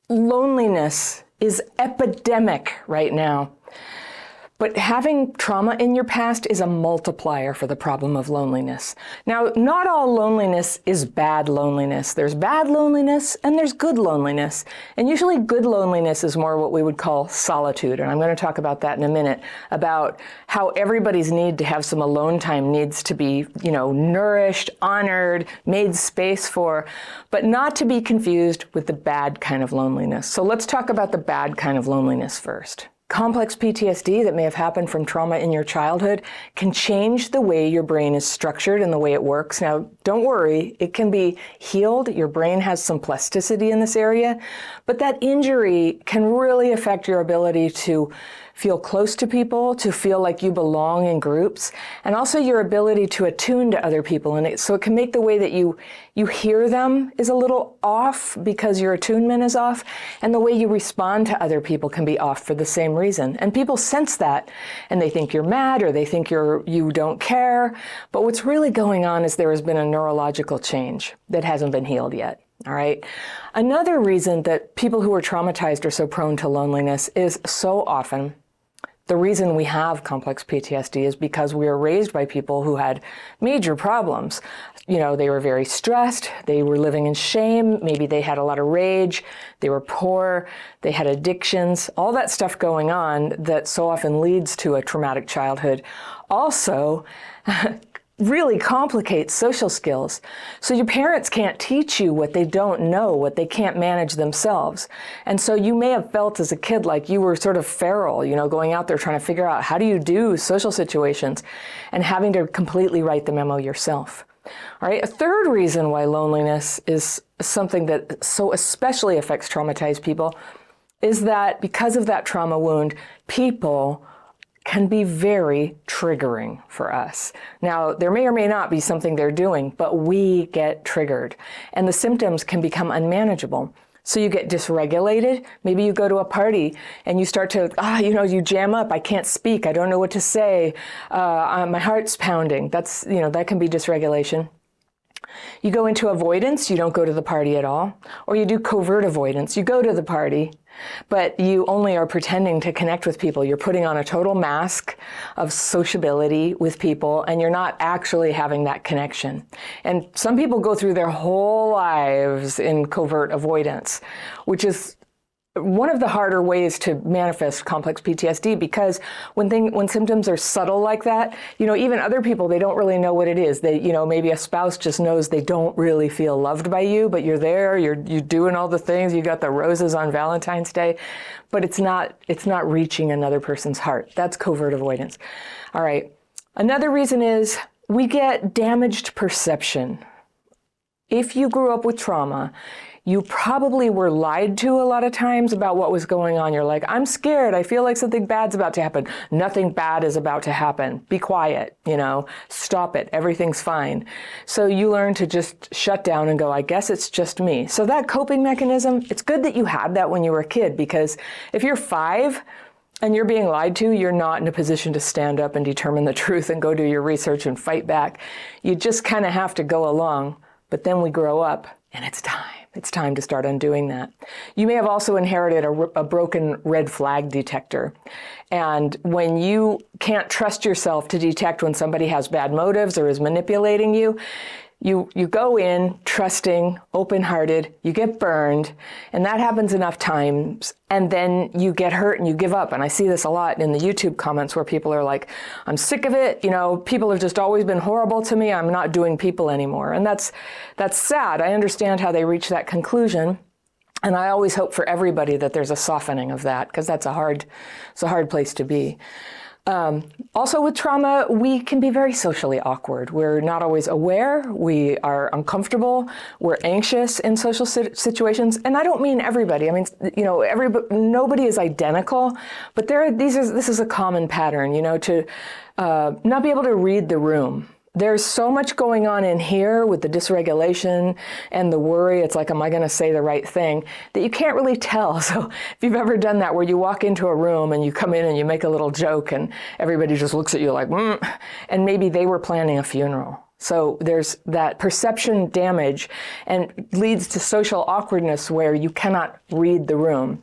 Loneliness is epidemic right now. But having trauma in your past is a multiplier for the problem of loneliness. Now, not all loneliness is bad loneliness. There's bad loneliness and there's good loneliness. And usually good loneliness is more what we would call solitude. And I'm going to talk about that in a minute, about how everybody's need to have some alone time needs to be, nourished, honored, made space for, but not to be confused with the bad kind of loneliness. So let's talk about the bad kind of loneliness first. Complex PTSD that may have happened from trauma in your childhood can change the way your brain is structured and the way it works. Now, don't worry, it can be healed. Your brain has some plasticity in this area, but that injury can really affect your ability to feel close to people, to feel like you belong in groups, and also your ability to attune to other people. And so it can make the way that you hear them is a little off because your attunement is off, and the way you respond to other people can be off for the same reason. And people sense that, and they think you're mad, or they think you don't care. But what's really going on is there has been a neurological change that hasn't been healed yet. All right. Another reason that people who are traumatized are so prone to loneliness is so often the reason we have complex PTSD is because we were raised by people who had major problems. They were very stressed, they were living in shame, maybe they had a lot of rage, they were poor, they had addictions, all that stuff going on that so often leads to a traumatic childhood. Also, really complicates social skills. So your parents can't teach you what they don't know, what they can't manage themselves. And so you may have felt as a kid like you were sort of feral, going out there trying to figure out how do you do social situations and having to completely write the memo yourself. All right, a third reason why loneliness is something that so especially affects traumatized people is that because of that trauma wound, people can be very triggering for us. Now, there may or may not be something they're doing, but we get triggered, and the symptoms can become unmanageable. So you get dysregulated. Maybe you go to a party and you start to, you jam up. I can't speak. I don't know what to say. My heart's pounding. That's, that can be dysregulation. You go into avoidance. You don't go to the party at all. Or you do covert avoidance. You go to the party, but you only are pretending to connect with people. You're putting on a total mask of sociability with people, and you're not actually having that connection. And some people go through their whole lives in covert avoidance, which is one of the harder ways to manifest complex PTSD, because when symptoms are subtle like that, even other people, they don't really know what it is. They, maybe a spouse just knows they don't really feel loved by you, but you're there, you're doing all the things, you got the roses on Valentine's Day, but it's not reaching another person's heart. That's covert avoidance. All right. Another reason is we get damaged perception. If you grew up with trauma, you probably were lied to a lot of times about what was going on. You're like, I'm scared. I feel like something bad's about to happen. Nothing bad is about to happen. Be quiet, stop it. Everything's fine. So you learn to just shut down and go, I guess it's just me. So that coping mechanism, it's good that you had that when you were a kid, because if you're 5 and you're being lied to, you're not in a position to stand up and determine the truth and go do your research and fight back. You just kind of have to go along. But then we grow up and it's time. It's time to start undoing that. You may have also inherited a broken red flag detector. And when you can't trust yourself to detect when somebody has bad motives or is manipulating you, you go in trusting, open-hearted, you get burned, and that happens enough times, and then you get hurt and you give up. And I see this a lot in the YouTube comments where people are like, I'm sick of it, people have just always been horrible to me, I'm not doing people anymore. And that's sad. I understand how they reach that conclusion. And I always hope for everybody that there's a softening of that, because it's a hard place to be. Also with trauma, we can be very socially awkward. We're not always aware. We are uncomfortable. We're anxious in social situations. And I don't mean everybody. I mean, nobody is identical, but this is a common pattern, to not be able to read the room. There's so much going on in here with the dysregulation and the worry, it's like, am I going to say the right thing, that you can't really tell. So if you've ever done that, where you walk into a room and you come in and you make a little joke and everybody just looks at you like, and maybe they were planning a funeral. So there's that perception damage and leads to social awkwardness where you cannot read the room.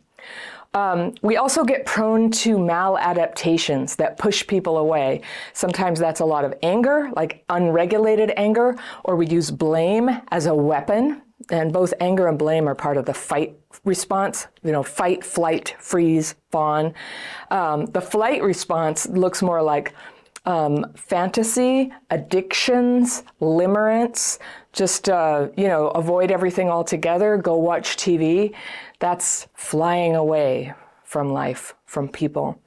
We also get prone to maladaptations that push people away. Sometimes that's a lot of anger, like unregulated anger, or we use blame as a weapon. And both anger and blame are part of the fight response, fight, flight, freeze, fawn. The flight response looks more like fantasy, addictions, limerence, just, avoid everything altogether, go watch TV. That's flying away from life, from people.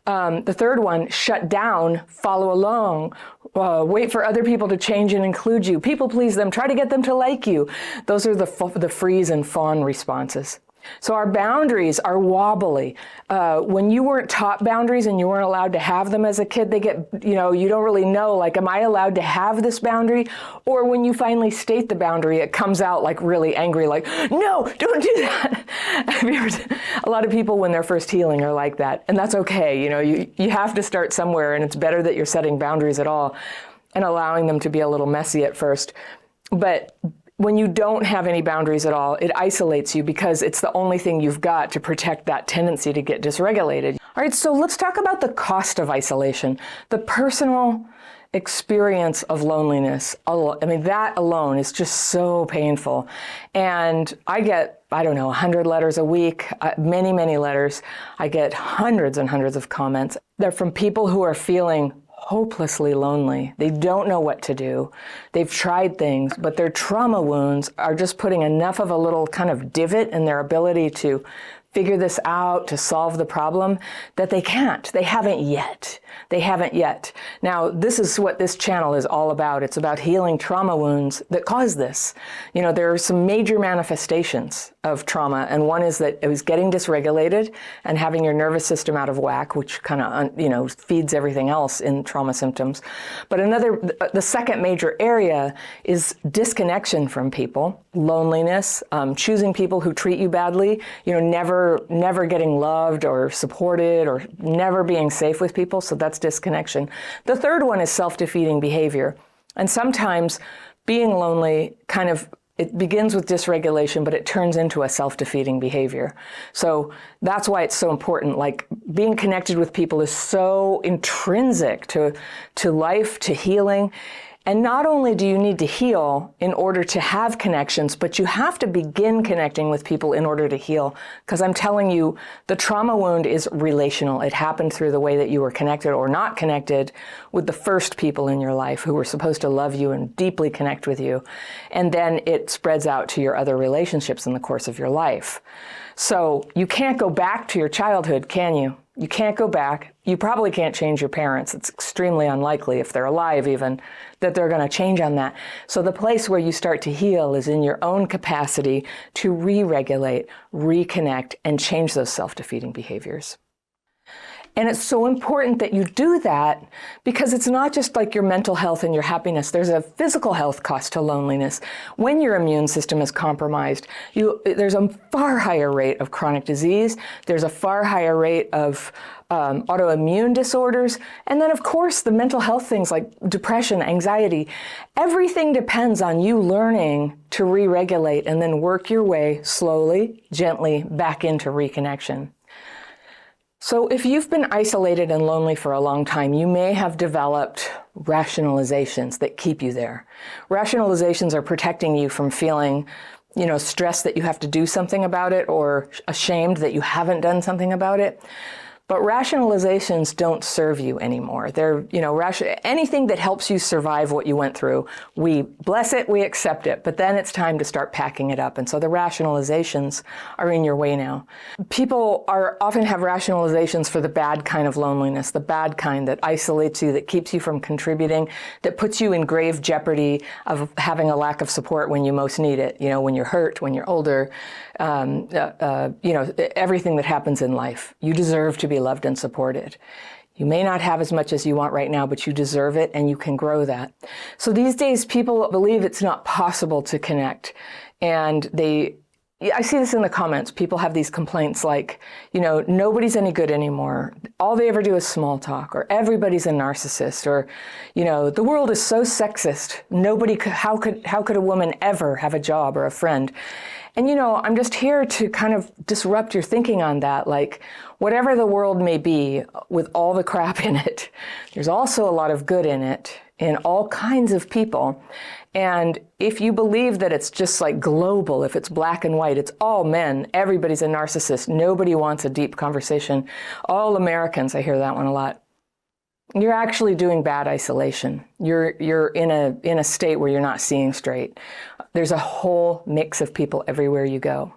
The third one, shut down, follow along, wait for other people to change and include you. People please them, try to get them to like you. Those are the freeze and fawn responses. So our boundaries are wobbly. When you weren't taught boundaries and you weren't allowed to have them as a kid, they get, you don't really know, like, am I allowed to have this boundary? Or when you finally state the boundary, it comes out like really angry, like, no, don't do that. A lot of people when they're first healing are like that, and that's okay. You have to start somewhere, and it's better that you're setting boundaries at all and allowing them to be a little messy at first. But when you don't have any boundaries at all, it isolates you because it's the only thing you've got to protect that tendency to get dysregulated. All right, so let's talk about the cost of isolation, the personal experience of loneliness. I mean, that alone is just so painful. And I get, 100 letters a week, many, many letters. I get hundreds and hundreds of comments. They're from people who are feeling hopelessly lonely. They don't know what to do. They've tried things, but their trauma wounds are just putting enough of a little kind of divot in their ability to figure this out, to solve the problem, that they can't. They haven't yet. They haven't yet. Now, this is what this channel is all about. It's about healing trauma wounds that cause this. There are some major manifestations of trauma, and one is that it was getting dysregulated and having your nervous system out of whack, which kind of, feeds everything else in trauma symptoms. But the second major area is disconnection from people, loneliness, choosing people who treat you badly, never getting loved or supported or never being safe with people. So that's disconnection. The third one is self-defeating behavior. And sometimes being lonely it begins with dysregulation, but it turns into a self-defeating behavior. So that's why it's so important. Like, being connected with people is so intrinsic to life, to healing. And not only do you need to heal in order to have connections, but you have to begin connecting with people in order to heal. Because I'm telling you, the trauma wound is relational. It happened through the way that you were connected or not connected with the first people in your life who were supposed to love you and deeply connect with you. And then it spreads out to your other relationships in the course of your life. So you can't go back to your childhood, can you? You can't go back. You probably can't change your parents. It's extremely unlikely, if they're alive even, that they're going to change on that. So the place where you start to heal is in your own capacity to re-regulate, reconnect, and change those self-defeating behaviors. And it's so important that you do that because it's not just like your mental health and your happiness. There's a physical health cost to loneliness. When your immune system is compromised, there's a far higher rate of chronic disease. There's a far higher rate of autoimmune disorders. And then, of course, the mental health things like depression, anxiety. Everything depends on you learning to re-regulate and then work your way slowly, gently back into reconnection. So if you've been isolated and lonely for a long time, you may have developed rationalizations that keep you there. Rationalizations are protecting you from feeling, stressed that you have to do something about it or ashamed that you haven't done something about it. But rationalizations don't serve you anymore. They're, anything that helps you survive what you went through, we bless it, we accept it, but then it's time to start packing it up. And so the rationalizations are in your way now. People often have rationalizations for the bad kind of loneliness, the bad kind that isolates you, that keeps you from contributing, that puts you in grave jeopardy of having a lack of support when you most need it, when you're hurt, when you're older, everything that happens in life. You deserve to be loved and supported. You may not have as much as you want right now, but you deserve it and you can grow that. So these days, people believe it's not possible to connect, and they I see this in the comments. People have these complaints like, nobody's any good anymore. All they ever do is small talk, or everybody's a narcissist, or, the world is so sexist. How could a woman ever have a job or a friend? And, I'm just here to kind of disrupt your thinking on that. Like, whatever the world may be, with all the crap in it, there's also a lot of good in it, in all kinds of people. And if you believe that it's just like global, if it's black and white, it's all men, everybody's a narcissist, nobody wants a deep conversation, all Americans, I hear that one a lot. You're actually doing bad isolation. You're in a state where you're not seeing straight. There's a whole mix of people everywhere you go.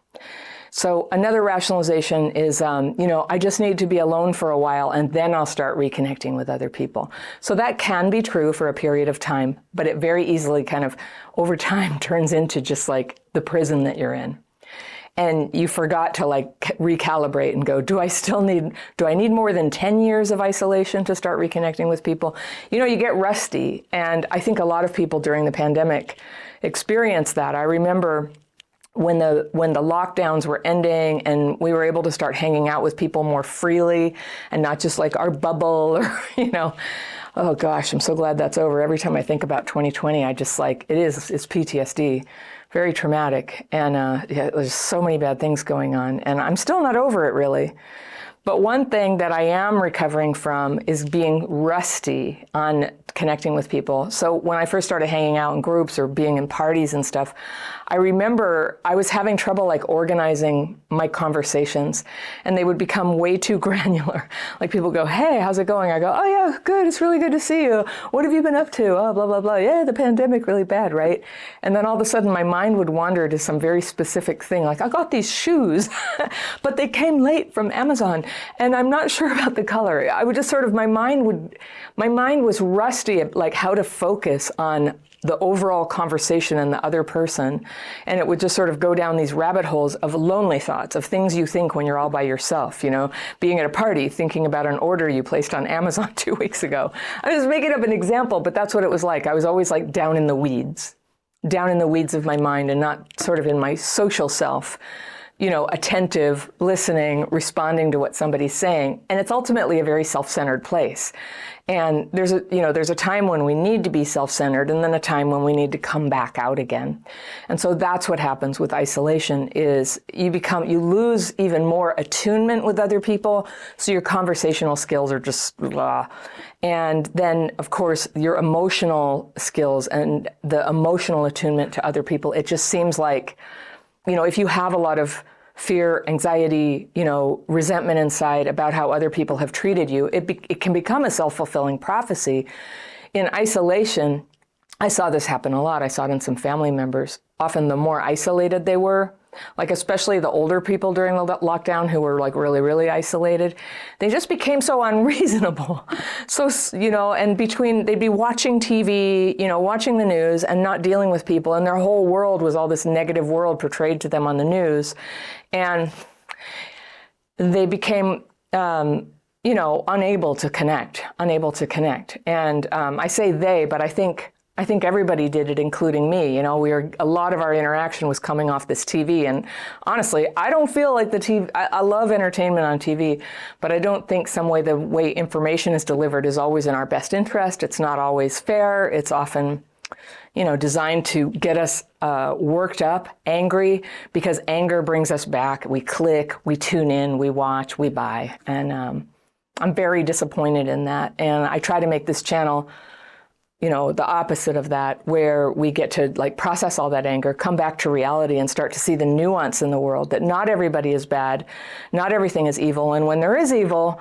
So another rationalization is, I just need to be alone for a while and then I'll start reconnecting with other people. So that can be true for a period of time, but it very easily kind of over time turns into just like the prison that you're in. And you forgot to like recalibrate and go, do I need more than 10 years of isolation to start reconnecting with people? You get rusty. And I think a lot of people during the pandemic experienced that. I remember when the lockdowns were ending and we were able to start hanging out with people more freely and not just like our bubble or, oh gosh, I'm so glad that's over. Every time I think about 2020, I just like, it's PTSD, very traumatic. And there's so many bad things going on and I'm still not over it really. But one thing that I am recovering from is being rusty on connecting with people. So when I first started hanging out in groups or being in parties and stuff, I remember I was having trouble like organizing my conversations and they would become way too granular. Like people go, hey, how's it going? I go, oh yeah, good. It's really good to see you. What have you been up to? Oh, blah, blah, blah. Yeah, the pandemic really bad, right? And then all of a sudden my mind would wander to some very specific thing. Like I got these shoes, but they came late from Amazon and I'm not sure about the color. I would just sort of, my mind was rusty at like how to focus on the overall conversation and the other person. And it would just sort of go down these rabbit holes of lonely thoughts, of things you think when you're all by yourself, being at a party, thinking about an order you placed on Amazon 2 weeks ago. I was making up an example, but that's what it was like. I was always like down in the weeds of my mind and not sort of in my social self, attentive, listening, responding to what somebody's saying. And it's ultimately a very self-centered place. And there's a time when we need to be self-centered and then a time when we need to come back out again. And so that's what happens with isolation is you lose even more attunement with other people. So your conversational skills are just blah. And then of course your emotional skills and the emotional attunement to other people, it just seems like, if you have a lot of fear, anxiety, resentment inside about how other people have treated you, it can become a self-fulfilling prophecy. In isolation, I saw this happen a lot. I saw it in some family members. Often the more isolated they were, like especially the older people during the lockdown who were like really, really isolated, they just became so unreasonable. So, and they'd be watching TV, watching the news and not dealing with people. And their whole world was all this negative world portrayed to them on the news. And they became, unable to connect. And I say they, but I think everybody did it, including me. A lot of our interaction was coming off this TV. And honestly, I don't feel like the TV, I love entertainment on TV, but I don't think the way information is delivered is always in our best interest. It's not always fair. It's often, designed to get us worked up, angry, because anger brings us back. We click, we tune in, we watch, we buy. And I'm very disappointed in that. And I try to make this channel the opposite of that, where we get to like process all that anger, come back to reality and start to see the nuance in the world, that not everybody is bad, not everything is evil. And when there is evil,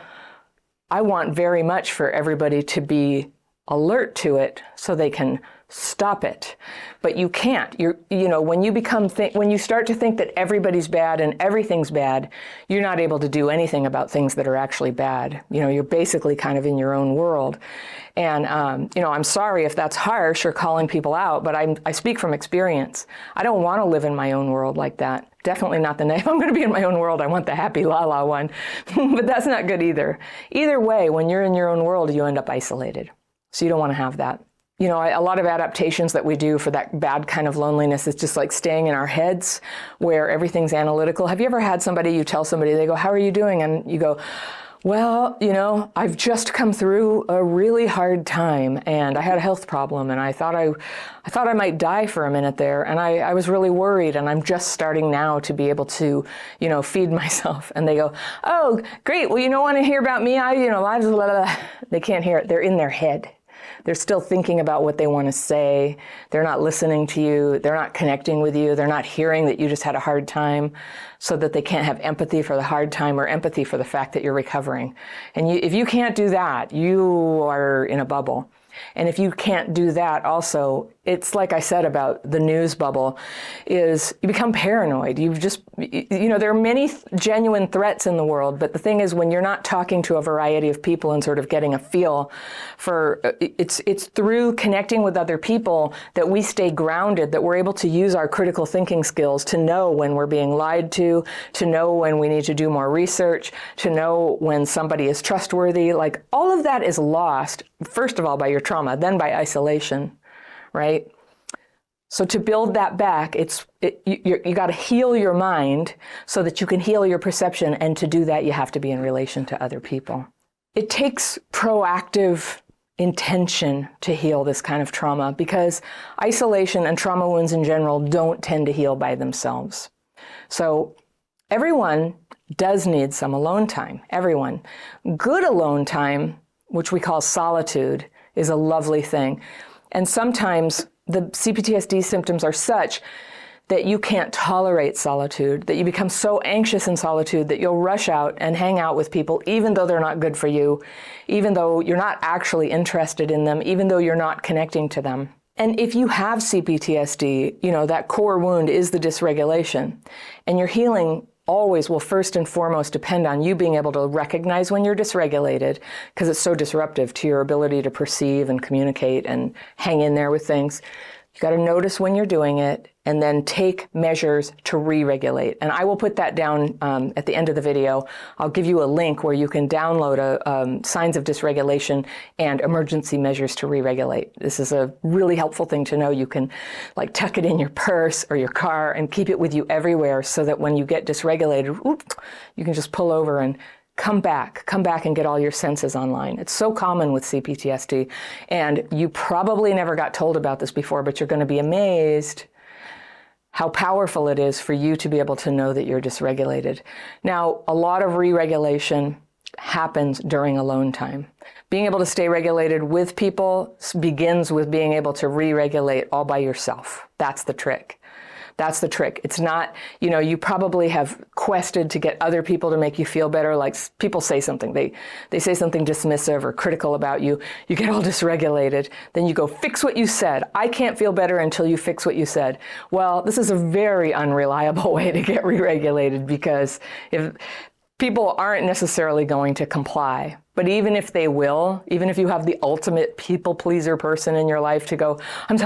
I want very much for everybody to be alert to it so they can stop it. But you can't. When you start to think that everybody's bad and everything's bad, you're not able to do anything about things that are actually bad. You're basically kind of in your own world. And, I'm sorry if that's harsh or calling people out, but I speak from experience. I don't want to live in my own world like that. Definitely not if I'm going to be in my own world, I want the happy la-la one. But that's not good either. Either way, when you're in your own world, you end up isolated. So you don't want to have that. you know, a lot of adaptations that we do for that bad kind of loneliness is just like staying in our heads where everything's analytical. Have you ever had somebody, you tell somebody, they go, how are you doing? And you go, well, you know, I've just come through a really hard time and I had a health problem and I thought I might die for a minute there and I was really worried and I'm just starting now to be able to, you know, feed myself. And they go, oh, great. Well, you don't want to hear about me. They can't hear it. They're in their head. They're still thinking about what they want to say. They're not listening to you. They're not connecting with you. They're not hearing that you just had a hard time, so that they can't have empathy for the hard time or empathy for the fact that you're recovering. And if you can't do that, you are in a bubble. And if you can't do that also, it's like I said about the news bubble, is you become paranoid. You know, there are many genuine threats in the world, but the thing is when you're not talking to a variety of people and sort of getting a feel for, it's through connecting with other people that we stay grounded, that we're able to use our critical thinking skills to know when we're being lied to know when we need to do more research, to know when somebody is trustworthy. Like all of that is lost, first of all, by your trauma, then by isolation, right? So to build that back, you got to heal your mind so that you can heal your perception. And to do that, you have to be in relation to other people. It takes proactive intention to heal this kind of trauma because isolation and trauma wounds in general don't tend to heal by themselves. So everyone does need some alone time, everyone. Good alone time, which we call solitude, is a lovely thing. And sometimes the CPTSD symptoms are such that you can't tolerate solitude, that you become so anxious in solitude that you'll rush out and hang out with people even though they're not good for you, even though you're not actually interested in them, even though you're not connecting to them. And if you have CPTSD, you know, that core wound is the dysregulation. And your healing always will first and foremost depend on you being able to recognize when you're dysregulated, because it's so disruptive to your ability to perceive and communicate and hang in there with things. You got to notice when you're doing it and then take measures to re-regulate. And I will put that down at the end of the video. I'll give you a link where you can download signs of dysregulation and emergency measures to re-regulate. This is a really helpful thing to know. You can like tuck it in your purse or your car and keep it with you everywhere so that when you get dysregulated, you can just pull over and come back and get all your senses online. It's so common with CPTSD, and you probably never got told about this before, but you're going to be amazed how powerful it is for you to be able to know that you're dysregulated. Now, a lot of re-regulation happens during alone time. Being able to stay regulated with people begins with being able to re-regulate all by yourself. That's the trick. That's the trick. It's not, you know, you probably have quested to get other people to make you feel better. Like people say something, they say something dismissive or critical about you. You get all dysregulated. Then you go, fix what you said. I can't feel better until you fix what you said. Well, this is a very unreliable way to get re-regulated because if people aren't necessarily going to comply. But even if they will, even if you have the ultimate people pleaser person in your life to go, I'm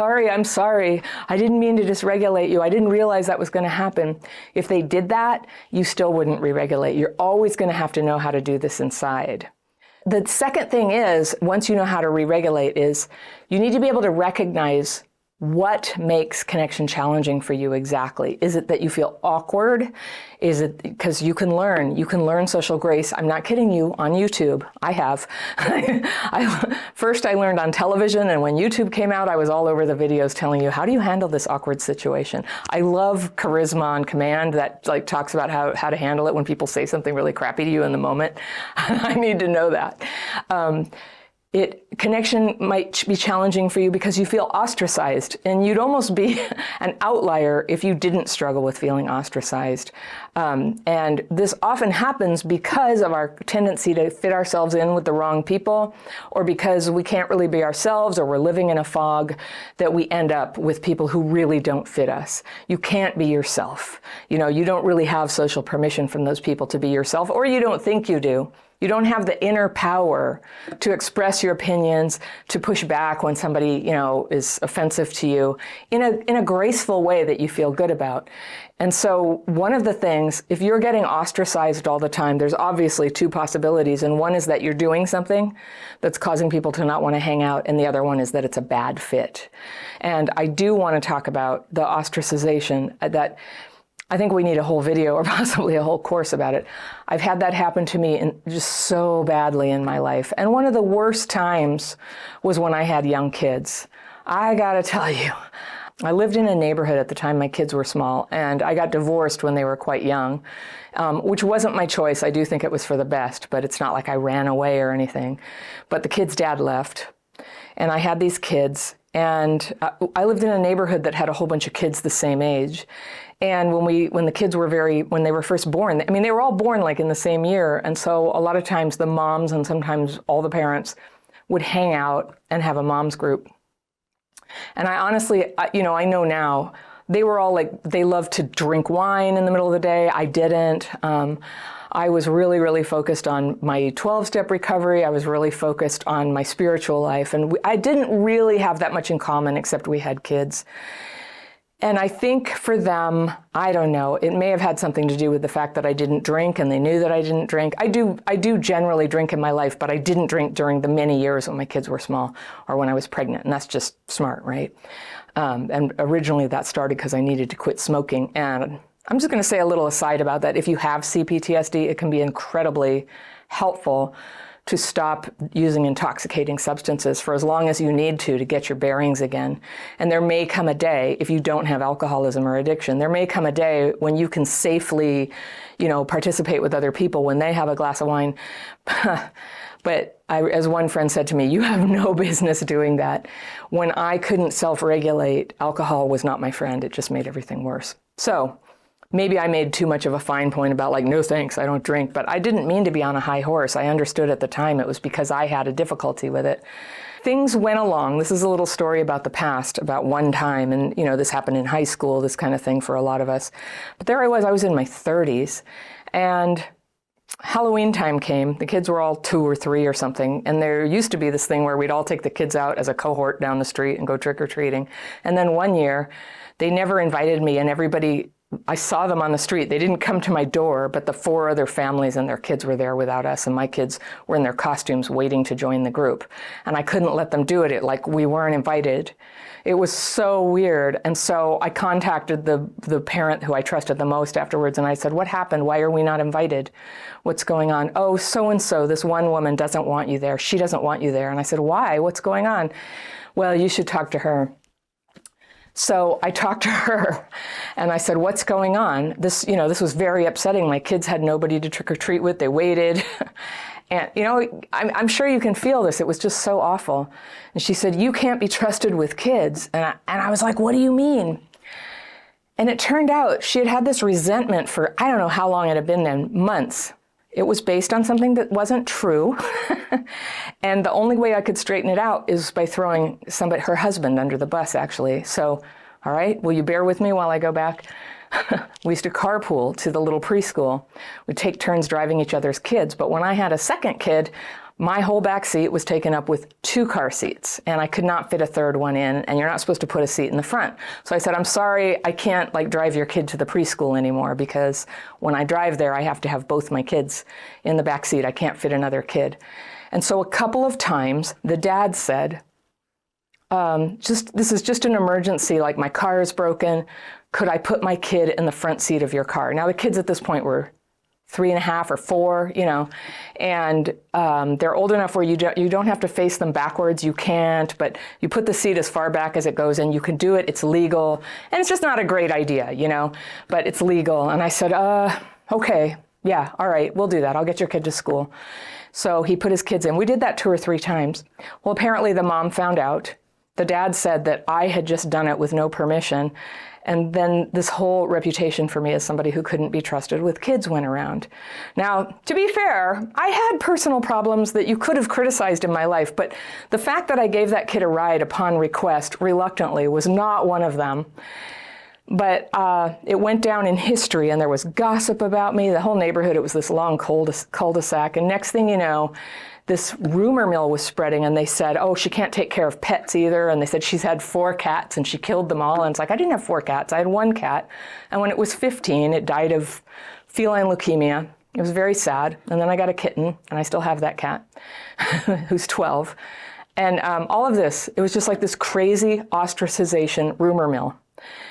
sorry, I didn't mean to dysregulate you, I didn't realize that was going to happen. If they did that, you still wouldn't re-regulate. You're always going to have to know how to do this inside. The second thing is, once you know how to re-regulate, is you need to be able to recognize what makes connection challenging for you exactly. Is it that you feel awkward? Is it because you can learn social grace? I'm not kidding you, on YouTube. I have. First I learned on television, and when YouTube came out, I was all over the videos telling you, how do you handle this awkward situation? I love Charisma on Command that like talks about how to handle it when people say something really crappy to you in the moment. I need to know that. Connection might be challenging for you because you feel ostracized, and you'd almost be an outlier if you didn't struggle with feeling ostracized. And this often happens because of our tendency to fit ourselves in with the wrong people, or because we can't really be ourselves, or we're living in a fog, that we end up with people who really don't fit us. You can't be yourself. You know, you don't really have social permission from those people to be yourself, or you don't think you do. You don't have the inner power to express your opinions, to push back when somebody, is offensive to you in a graceful way that you feel good about. And so one of the things, if you're getting ostracized all the time, there's obviously two possibilities. And one is that you're doing something that's causing people to not want to hang out. And the other one is that it's a bad fit. And I do want to talk about the ostracization that I think we need a whole video or possibly a whole course about it. I've had that happen to me just so badly in my life. And one of the worst times was when I had young kids. I gotta tell you, I lived in a neighborhood at the time my kids were small, and I got divorced when they were quite young, which wasn't my choice. I do think it was for the best, but it's not like I ran away or anything. But the kid's dad left, and I had these kids, and I lived in a neighborhood that had a whole bunch of kids the same age. And when the kids were when they were first born, I mean, they were all born like in the same year. And so a lot of times the moms and sometimes all the parents would hang out and have a mom's group. And I honestly, I know now, they were all like, they loved to drink wine in the middle of the day. I didn't. I was really, really focused on my 12-step recovery. I was really focused on my spiritual life. And I didn't really have that much in common except we had kids. And I think for them, I don't know, it may have had something to do with the fact that I didn't drink and they knew that I didn't drink. I do generally drink in my life, but I didn't drink during the many years when my kids were small or when I was pregnant. And that's just smart, right? And originally that started because I needed to quit smoking. And I'm just going to say a little aside about that. If you have CPTSD, it can be incredibly helpful to stop using intoxicating substances for as long as you need to get your bearings again. And there may come a day, if you don't have alcoholism or addiction, there may come a day when you can safely, participate with other people when they have a glass of wine. But as one friend said to me, you have no business doing that. When I couldn't self-regulate, alcohol was not my friend. It just made everything worse. So maybe I made too much of a fine point about like, no thanks, I don't drink, but I didn't mean to be on a high horse. I understood at the time it was because I had a difficulty with it. Things went along. This is a little story about the past, about one time, and this happened in high school, this kind of thing for a lot of us. But there I was in my 30s, and Halloween time came. The kids were all 2 or 3 or something, and there used to be this thing where we'd all take the kids out as a cohort down the street and go trick-or-treating. And then one year, they never invited me, and I saw them on the street. They didn't come to my door, but the 4 other families and their kids were there without us, and my kids were in their costumes waiting to join the group. And I couldn't let them do it. Like we weren't invited. It was so weird. And so I contacted the parent who I trusted the most afterwards, and I said, what happened? Why are we not invited? What's going on? Oh, so-and-so, this one woman doesn't want you there. She doesn't want you there. And I said, why? What's going on? Well, you should talk to her. So I talked to her and I said, what's going on? This was very upsetting. My kids had nobody to trick or treat with. They waited. And, I'm sure you can feel this. It was just so awful. And she said, you can't be trusted with kids. And I was like, what do you mean? And it turned out she had this resentment for, I don't know how long it had been then, months. It was based on something that wasn't true. And the only way I could straighten it out is by throwing her husband under the bus, actually. So, all right, will you bear with me while I go back? We used to carpool to the little preschool. We'd take turns driving each other's kids. But when I had a second kid, my whole back seat was taken up with 2 car seats, and I could not fit a third one in, and you're not supposed to put a seat in the front. So I said, I'm sorry, I can't drive your kid to the preschool anymore, because when I drive there, I have to have both my kids in the back seat. I can't fit another kid. And so a couple of times, the dad said, this is just an emergency, like my car is broken. Could I put my kid in the front seat of your car? Now the kids at this point were 3.5 or 4, and they're old enough where you don't have to face them backwards. You can't, but you put the seat as far back as it goes, and you can do it. It's legal, and it's just not a great idea, but it's legal. And I said, okay, yeah, all right, we'll do that. I'll get your kid to school. So he put his kids in. We did that 2 or 3 times. Well, apparently the mom found out. The dad said that I had just done it with no permission. And then this whole reputation for me as somebody who couldn't be trusted with kids went around. Now, to be fair, I had personal problems that you could have criticized in my life, but the fact that I gave that kid a ride upon request reluctantly was not one of them. But it went down in history, and there was gossip about me. The whole neighborhood, it was this long cul-de-sac. And next thing you know, this rumor mill was spreading, and they said, oh, she can't take care of pets either. And they said she's had 4 cats, and she killed them all. And it's like, I didn't have 4 cats. I had 1 cat. And when it was 15, it died of feline leukemia. It was very sad. And then I got a kitten, and I still have that cat, who's 12. And all of this, it was just like this crazy ostracization rumor mill.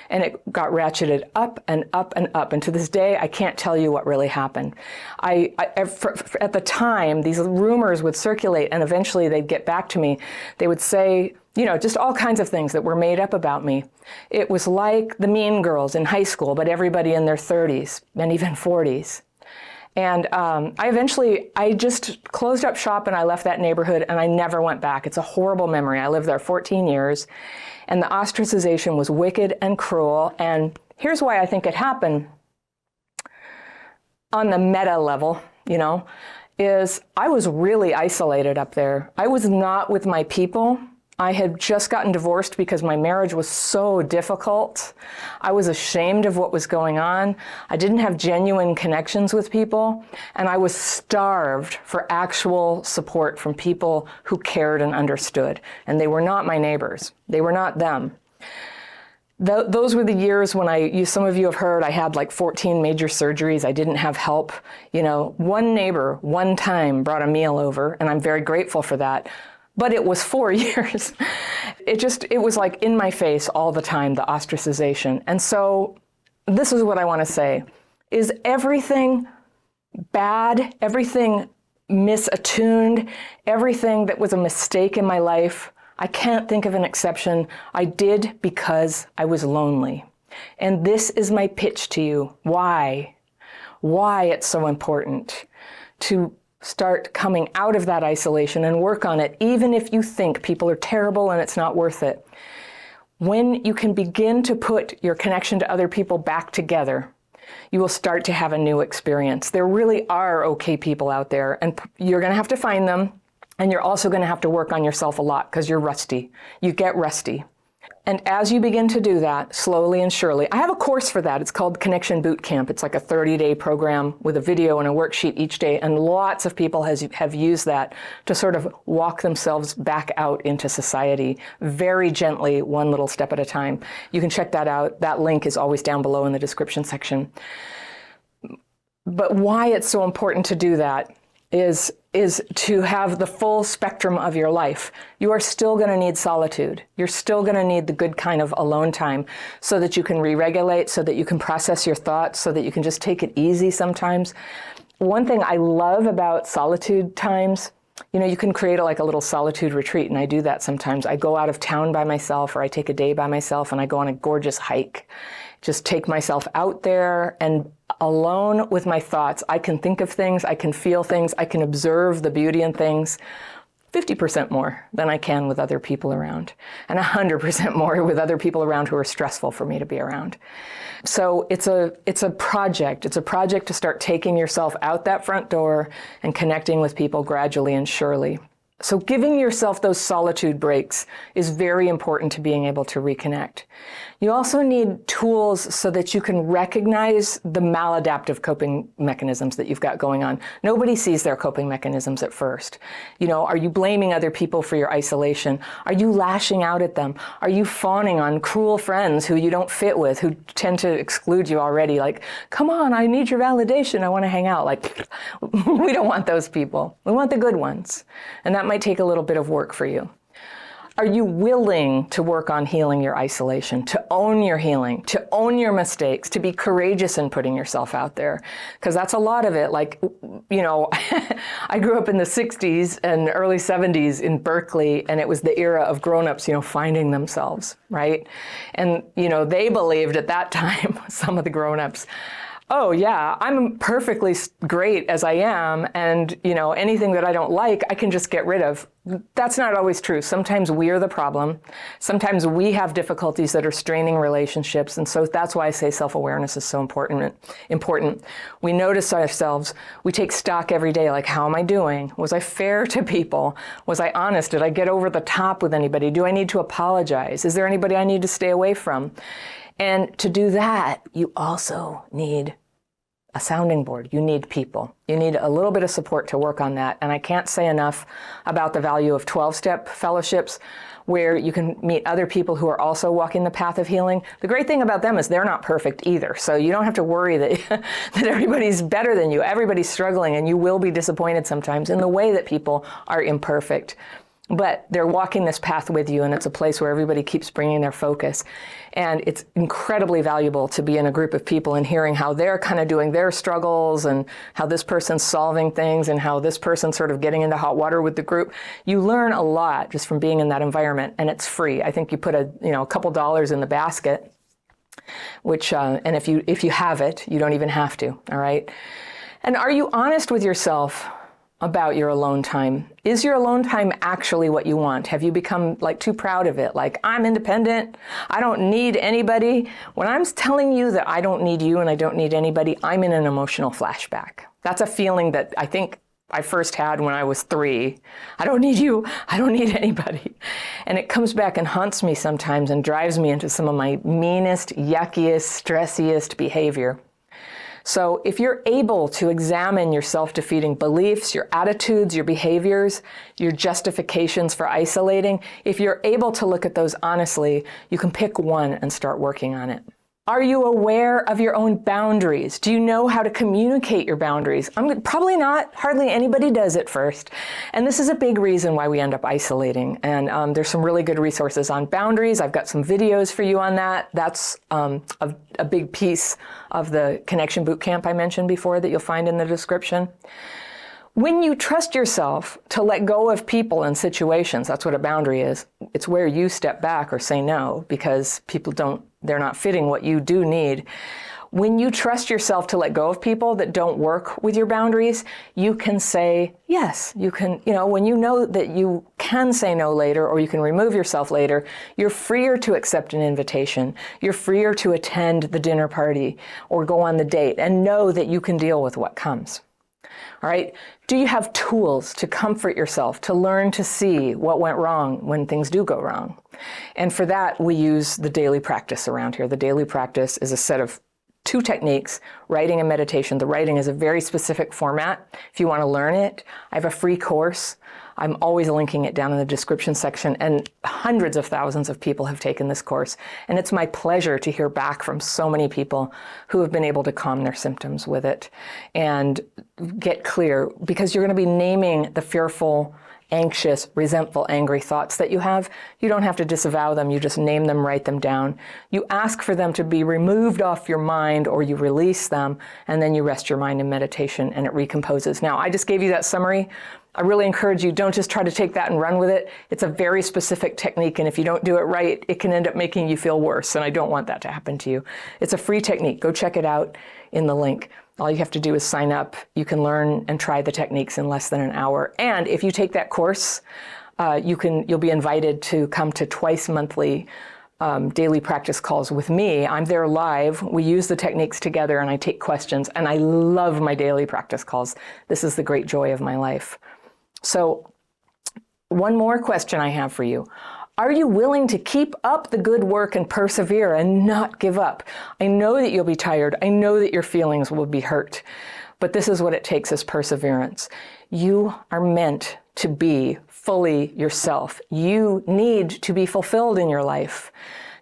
And it got ratcheted up and up and up. And to this day, I can't tell you what really happened. At the time, these rumors would circulate, and eventually they'd get back to me. They would say, you know, just all kinds of things that were made up about me. It was like the mean girls in high school, but everybody in their 30s and even 40s. And I just closed up shop, and I left that neighborhood, and I never went back. It's a horrible memory. I lived there 14 years. And the ostracization was wicked and cruel. And here's why I think it happened on the meta level, you know, is I was really isolated up there. I was not with my people. I had just gotten divorced because my marriage was so difficult. I was ashamed of what was going on. I didn't have genuine connections with people, and I was starved for actual support from people who cared and understood. And they were not my neighbors. They were not them. Those were the years when some of you have heard, I had like 14 major surgeries. I didn't have help. You know, one neighbor, one time brought a meal over, and I'm very grateful for that. But it was 4 years. It was like in my face all the time, the ostracization. And so this is what I want to say. Is everything bad, everything misattuned, everything that was a mistake in my life, I can't think of an exception. I did because I was lonely. And this is my pitch to you. Why it's so important to start coming out of that isolation and work on it, even if you think people are terrible and it's not worth it. When you can begin to put your connection to other people back together, you will start to have a new experience. There really are okay people out there, and you're going to have to find them, and you're also going to have to work on yourself a lot because you're rusty. You get rusty. And as you begin to do that, slowly and surely, I have a course for that. It's called Connection Boot Camp. It's like a 30-day program with a video and a worksheet each day. And lots of people have used that to sort of walk themselves back out into society very gently, one little step at a time. You can check that out. That link is always down below in the description section. But why it's so important to do that is to have the full spectrum of your life. You are still going to need solitude. You're still going to need the good kind of alone time so that you can re-regulate, so that you can process your thoughts, so that you can just take it easy sometimes. One thing I love about solitude times, you know, you can create like a little solitude retreat, and I do that sometimes. I go out of town by myself, or I take a day by myself, and I go on a gorgeous hike. Just take myself out there, and alone with my thoughts, I can think of things, I can feel things, I can observe the beauty in things 50% more than I can with other people around, and 100% more with other people around who are stressful for me to be around. So it's a project. It's a project to start taking yourself out that front door and connecting with people gradually and surely. So giving yourself those solitude breaks is very important to being able to reconnect. You also need tools so that you can recognize the maladaptive coping mechanisms that you've got going on. Nobody sees their coping mechanisms at first. You know, are you blaming other people for your isolation? Are you lashing out at them? Are you fawning on cruel friends who you don't fit with, who tend to exclude you already? Like, come on, I need your validation. I want to hang out. Like, we don't want those people. We want the good ones. And that might take a little bit of work for you. Are you willing to work on healing your isolation, to own your healing, to own your mistakes, to be courageous in putting yourself out there? Because that's a lot of it. Like, you know, I grew up in the 60s and early 70s in Berkeley, and it was the era of grown-ups, you know, finding themselves, right? And, you know, they believed at that time, some of the grown-ups, oh yeah, I'm perfectly great as I am, and you know, anything that I don't like, I can just get rid of. That's not always true. Sometimes we're the problem. Sometimes we have difficulties that are straining relationships, and so that's why I say self-awareness is so important. We notice ourselves. We take stock every day, like, how am I doing? Was I fair to people? Was I honest? Did I get over the top with anybody? Do I need to apologize? Is there anybody I need to stay away from? And to do that, you also need a sounding board. You need people. You need a little bit of support to work on that. And I can't say enough about the value of 12-step fellowships, where you can meet other people who are also walking the path of healing. The great thing about them is they're not perfect either. So you don't have to worry that, that everybody's better than you. Everybody's struggling, and you will be disappointed sometimes in the way that people are imperfect. But they're walking this path with you, and it's a place where everybody keeps bringing their focus. And it's incredibly valuable to be in a group of people and hearing how they're kind of doing their struggles, and how this person's solving things, and how this person's sort of getting into hot water with the group. You learn a lot just from being in that environment, and it's free. I think you put a couple dollars in the basket, which and if you have it, you don't even have to. All right. And are you honest with yourself about your alone time? Is your alone time actually what you want? Have you become like too proud of it? Like, I'm independent, I don't need anybody. When I'm telling you that I don't need you and I don't need anybody, I'm in an emotional flashback. That's a feeling that I think I first had when I was 3. I don't need you, I don't need anybody. And it comes back and haunts me sometimes and drives me into some of my meanest, yuckiest, stressiest behavior. So if you're able to examine your self-defeating beliefs, your attitudes, your behaviors, your justifications for isolating, if you're able to look at those honestly, you can pick one and start working on it. Are you aware of your own boundaries? Do you know how to communicate your boundaries? Probably not. Hardly anybody does at first. And this is a big reason why we end up isolating. And there's some really good resources on boundaries. I've got some videos for you on that. That's a big piece of the Connection Bootcamp I mentioned before that you'll find in the description. When you trust yourself to let go of people and situations, that's what a boundary is. It's where you step back or say no because they're not fitting what you do need. When you trust yourself to let go of people that don't work with your boundaries, you can say yes. You can, when you know that you can say no later, or you can remove yourself later, you're freer to accept an invitation. You're freer to attend the dinner party or go on the date and know that you can deal with what comes. All right. Do you have tools to comfort yourself, to learn to see what went wrong when things do go wrong? And for that, we use the daily practice around here. The daily practice is a set of 2 techniques, writing and meditation. The writing is a very specific format. If you want to learn it, I have a free course. I'm always linking it down in the description section, and hundreds of thousands of people have taken this course. And it's my pleasure to hear back from so many people who have been able to calm their symptoms with it and get clear, because you're going to be naming the fearful, anxious, resentful, angry thoughts that you have. You don't have to disavow them. You just name them, write them down. You ask for them to be removed off your mind, or you release them, and then you rest your mind in meditation and it recomposes. Now, I just gave you that summary. I really encourage you, don't just try to take that and run with it. It's a very specific technique, and if you don't do it right, it can end up making you feel worse, and I don't want that to happen to you. It's a free technique. Go check it out in the link. All you have to do is sign up. You can learn and try the techniques in less than an hour. And if you take that course, you'll be invited to come to twice monthly daily practice calls with me. I'm there live. We use the techniques together, and I take questions. And I love my daily practice calls. This is the great joy of my life. So one more question I have for you. Are you willing to keep up the good work and persevere and not give up? I know that you'll be tired. I know that your feelings will be hurt, but this is what it takes, is perseverance. You are meant to be fully yourself. You need to be fulfilled in your life.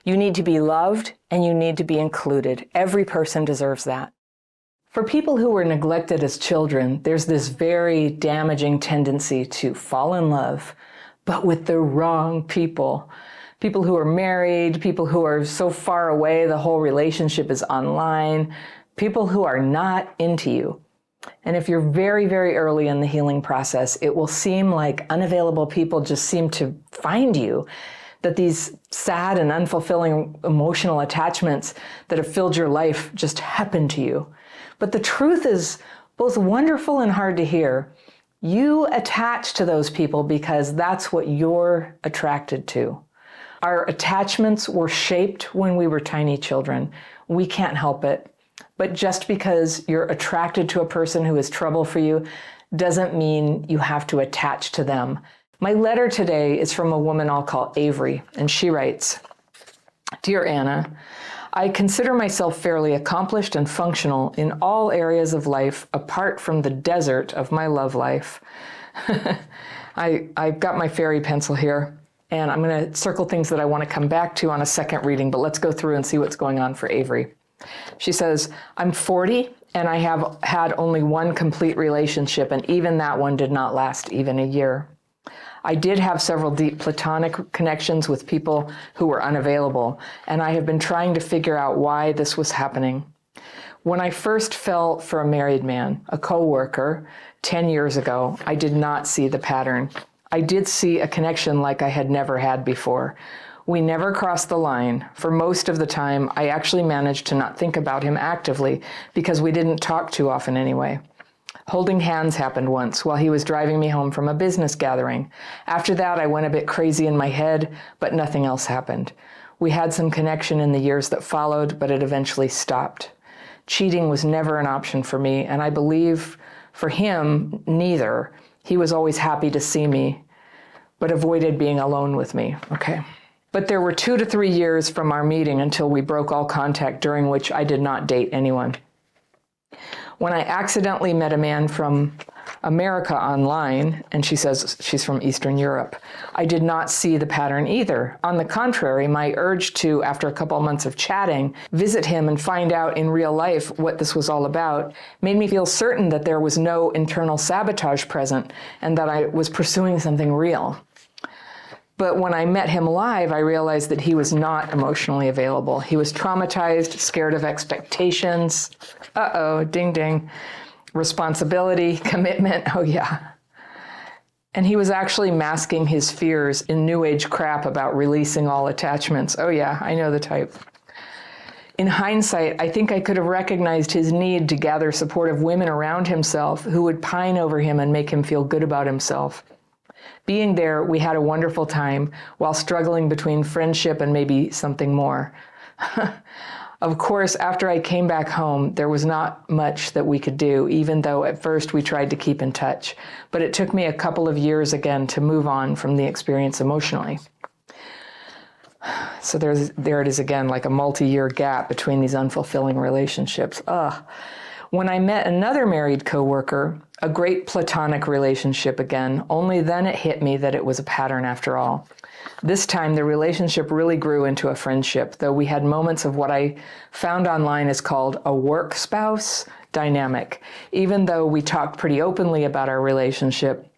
You need to be loved, and you need to be included. Every person deserves that. For people who were neglected as children, there's this very damaging tendency to fall in love, but with the wrong people. People who are married, people who are so far away the whole relationship is online, people who are not into you. And if you're very, very early in the healing process, it will seem like unavailable people just seem to find you, that these sad and unfulfilling emotional attachments that have filled your life just happen to you. But the truth is both wonderful and hard to hear. You attach to those people because that's what you're attracted to. Our attachments were shaped when we were tiny children. We can't help it. But just because you're attracted to a person who is trouble for you doesn't mean you have to attach to them. My letter today is from a woman I'll call Avery, and she writes, "Dear Anna, I consider myself fairly accomplished and functional in all areas of life apart from the desert of my love life. I've got my fairy pencil here, and I'm going to circle things that I want to come back to on a second reading, but let's go through and see what's going on for Avery. She says, I'm 40 and I have had only one complete relationship, and even that one did not last even a year. I did have several deep platonic connections with people who were unavailable, and I have been trying to figure out why this was happening. When I first fell for a married man, a coworker, 10 years ago, I did not see the pattern. I did see a connection like I had never had before. We never crossed the line. For most of the time, I actually managed to not think about him actively because we didn't talk too often anyway. Holding hands happened once while he was driving me home from a business gathering. After that, I went a bit crazy in my head, but nothing else happened. We had some connection in the years that followed, but it eventually stopped. Cheating was never an option for me, and I believe for him, neither. He was always happy to see me, but avoided being alone with me. Okay. But there were 2 to 3 years from our meeting until we broke all contact, during which I did not date anyone. When I accidentally met a man from America online, and she says she's from Eastern Europe, I did not see the pattern either. On the contrary, my urge to, after a couple of months of chatting, visit him and find out in real life what this was all about made me feel certain that there was no internal sabotage present and that I was pursuing something real. But when I met him live, I realized that he was not emotionally available. He was traumatized, scared of expectations. Uh-oh, ding, ding. Responsibility, commitment, oh yeah. And he was actually masking his fears in New Age crap about releasing all attachments. Oh yeah, I know the type. In hindsight, I think I could have recognized his need to gather supportive women around himself who would pine over him and make him feel good about himself. Being there, we had a wonderful time while struggling between friendship and maybe something more. Of course, after I came back home, there was not much that we could do, even though at first we tried to keep in touch. But it took me a couple of years again to move on from the experience emotionally. So there it is again, like a multi-year gap between these unfulfilling relationships. When I met another married coworker, a great platonic relationship again, only then it hit me that it was a pattern after all. This time, the relationship really grew into a friendship, though we had moments of what I found online is called a work spouse dynamic, even though we talked pretty openly about our relationship,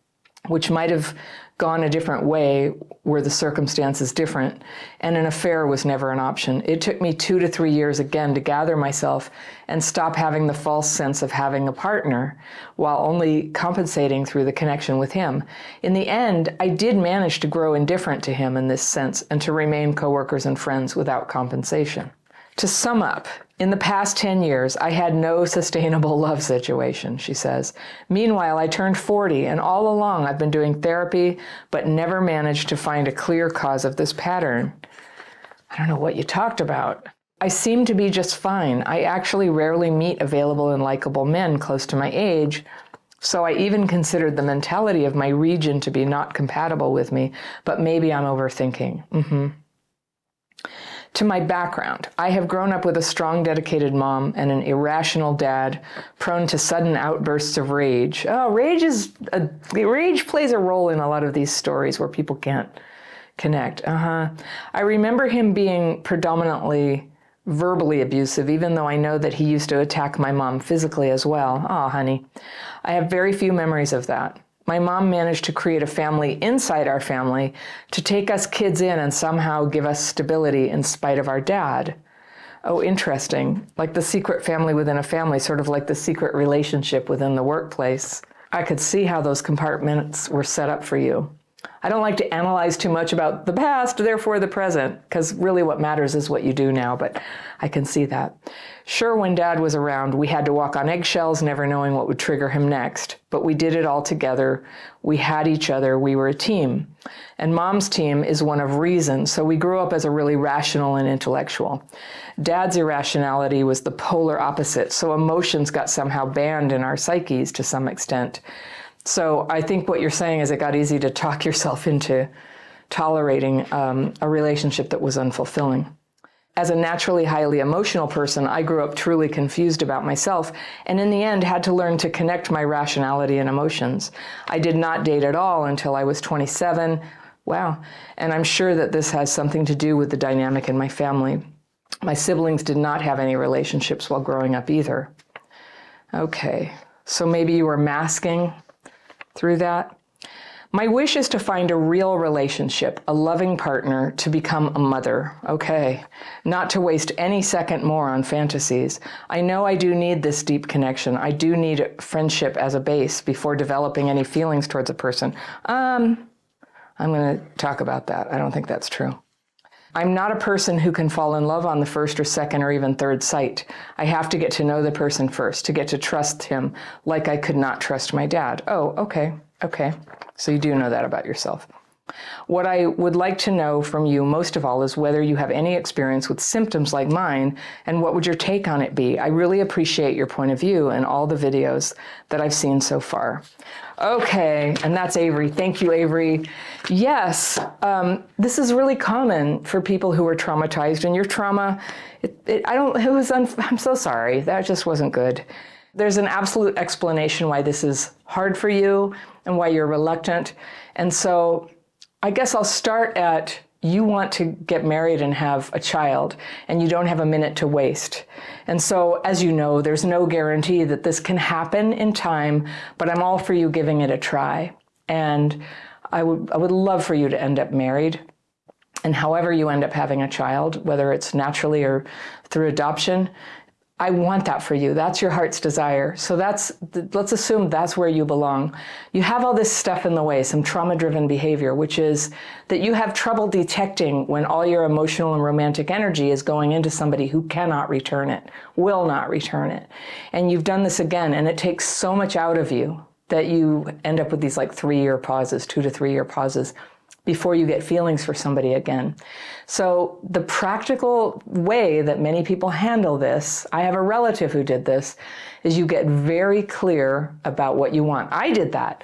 which might have gone a different way were the circumstances different, and an affair was never an option. It took me 2 to 3 years again to gather myself and stop having the false sense of having a partner while only compensating through the connection with him. In the end, I did manage to grow indifferent to him in this sense and to remain coworkers and friends without compensation. To sum up, in the past 10 years, I had no sustainable love situation, she says. Meanwhile, I turned 40, and all along I've been doing therapy, but never managed to find a clear cause of this pattern. I don't know what you talked about. I seem to be just fine. I actually rarely meet available and likable men close to my age, so I even considered the mentality of my region to be not compatible with me, but maybe I'm overthinking. To my background, I have grown up with a strong, dedicated mom and an irrational dad, prone to sudden outbursts of rage. Rage plays a role in a lot of these stories where people can't connect. I remember him being predominantly verbally abusive, even though I know that he used to attack my mom physically as well. Oh, honey. I have very few memories of that. My mom managed to create a family inside our family to take us kids in and somehow give us stability in spite of our dad. Oh, interesting. Like the secret family within a family, sort of like the secret relationship within the workplace. I could see how those compartments were set up for you. I don't like to analyze too much about the past, therefore the present, because really what matters is what you do now, but I can see that. Sure, when Dad was around, we had to walk on eggshells, never knowing what would trigger him next, but we did it all together. We had each other. We were a team. And Mom's team is one of reason, so we grew up as a really rational and intellectual. Dad's irrationality was the polar opposite, so emotions got somehow banned in our psyches to some extent. So I think what you're saying is it got easy to talk yourself into tolerating a relationship that was unfulfilling. as a naturally highly emotional person, I grew up truly confused about myself, and in the end had to learn to connect my rationality and emotions. I did not date at all until I was 27. Wow. And I'm sure that this has something to do with the dynamic in my family. My siblings did not have any relationships while growing up either. Okay, so maybe you were masking through that. My wish is to find a real relationship, a loving partner, to become a mother. Okay, not to waste any second more on fantasies. I know I do need this deep connection. I do need friendship as a base before developing any feelings towards a person. I'm going to talk about that. I don't think that's true. I'm not a person who can fall in love on the first or second or even third sight. I have to get to know the person first, to get to trust him like I could not trust my dad. Oh, okay. So you do know that about yourself. What I would like to know from you most of all is whether you have any experience with symptoms like mine, and what would your take on it be? I really appreciate your point of view in all the videos that I've seen so far. Okay, and that's Avery. Thank you, Avery. Yes, this is really common for people who are traumatized, and your trauma, I'm so sorry, that just wasn't good. There's an absolute explanation why this is hard for you and why you're reluctant. And so I guess I'll start at, you want to get married and have a child, and you don't have a minute to waste. And so, as you know, there's no guarantee that this can happen in time, but I'm all for you giving it a try. And I would love for you to end up married. And however you end up having a child, whether it's naturally or through adoption, I want that for you. That's your heart's desire. So let's assume that's where you belong. You have all this stuff in the way, some trauma-driven behavior, which is that you have trouble detecting when all your emotional and romantic energy is going into somebody who cannot return it, will not return it. And you've done this again, and it takes so much out of you that you end up with these like 3-year pauses, 2 to 3 year pauses, before you get feelings for somebody again. So the practical way that many people handle this, I have a relative who did this, is you get very clear about what you want. I did that.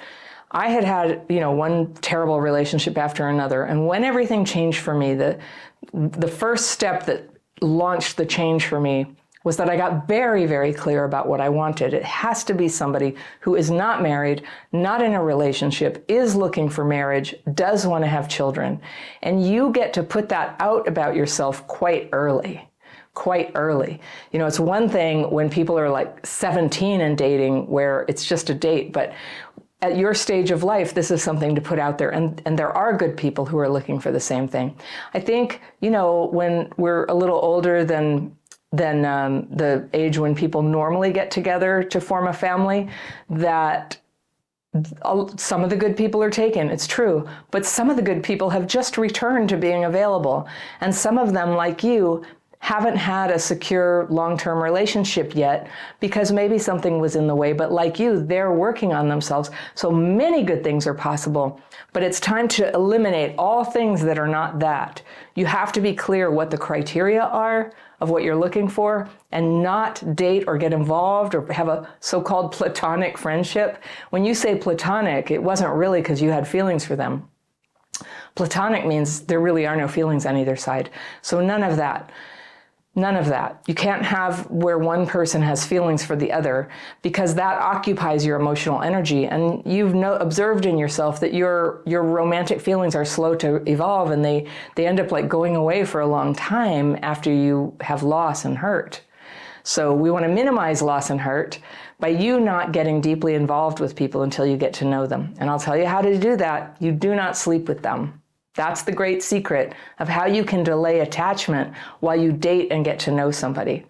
I had one terrible relationship after another, and when everything changed for me, the first step that launched the change for me was that I got very, very clear about what I wanted. It has to be somebody who is not married, not in a relationship, is looking for marriage, does want to have children. And you get to put that out about yourself quite early. It's one thing when people are like 17 and dating where it's just a date, but at your stage of life, this is something to put out there. And there are good people who are looking for the same thing. I think, when we're a little older than the age when people normally get together to form a family, that some of the good people are taken, it's true, but some of the good people have just returned to being available. And some of them, like you, haven't had a secure long-term relationship yet because maybe something was in the way, but like you, they're working on themselves. So many good things are possible, but it's time to eliminate all things that are not that. You have to be clear what the criteria are of what you're looking for, and not date or get involved or have a so-called platonic friendship. When you say platonic, it wasn't really because you had feelings for them. Platonic means there really are no feelings on either side. So none of that. None of that. You can't have where one person has feelings for the other, because that occupies your emotional energy. And you've observed in yourself that your romantic feelings are slow to evolve, and they end up like going away for a long time after you have loss and hurt. So we want to minimize loss and hurt by you not getting deeply involved with people until you get to know them. And I'll tell you how to do that. You do not sleep with them. That's the great secret of how you can delay attachment while you date and get to know somebody.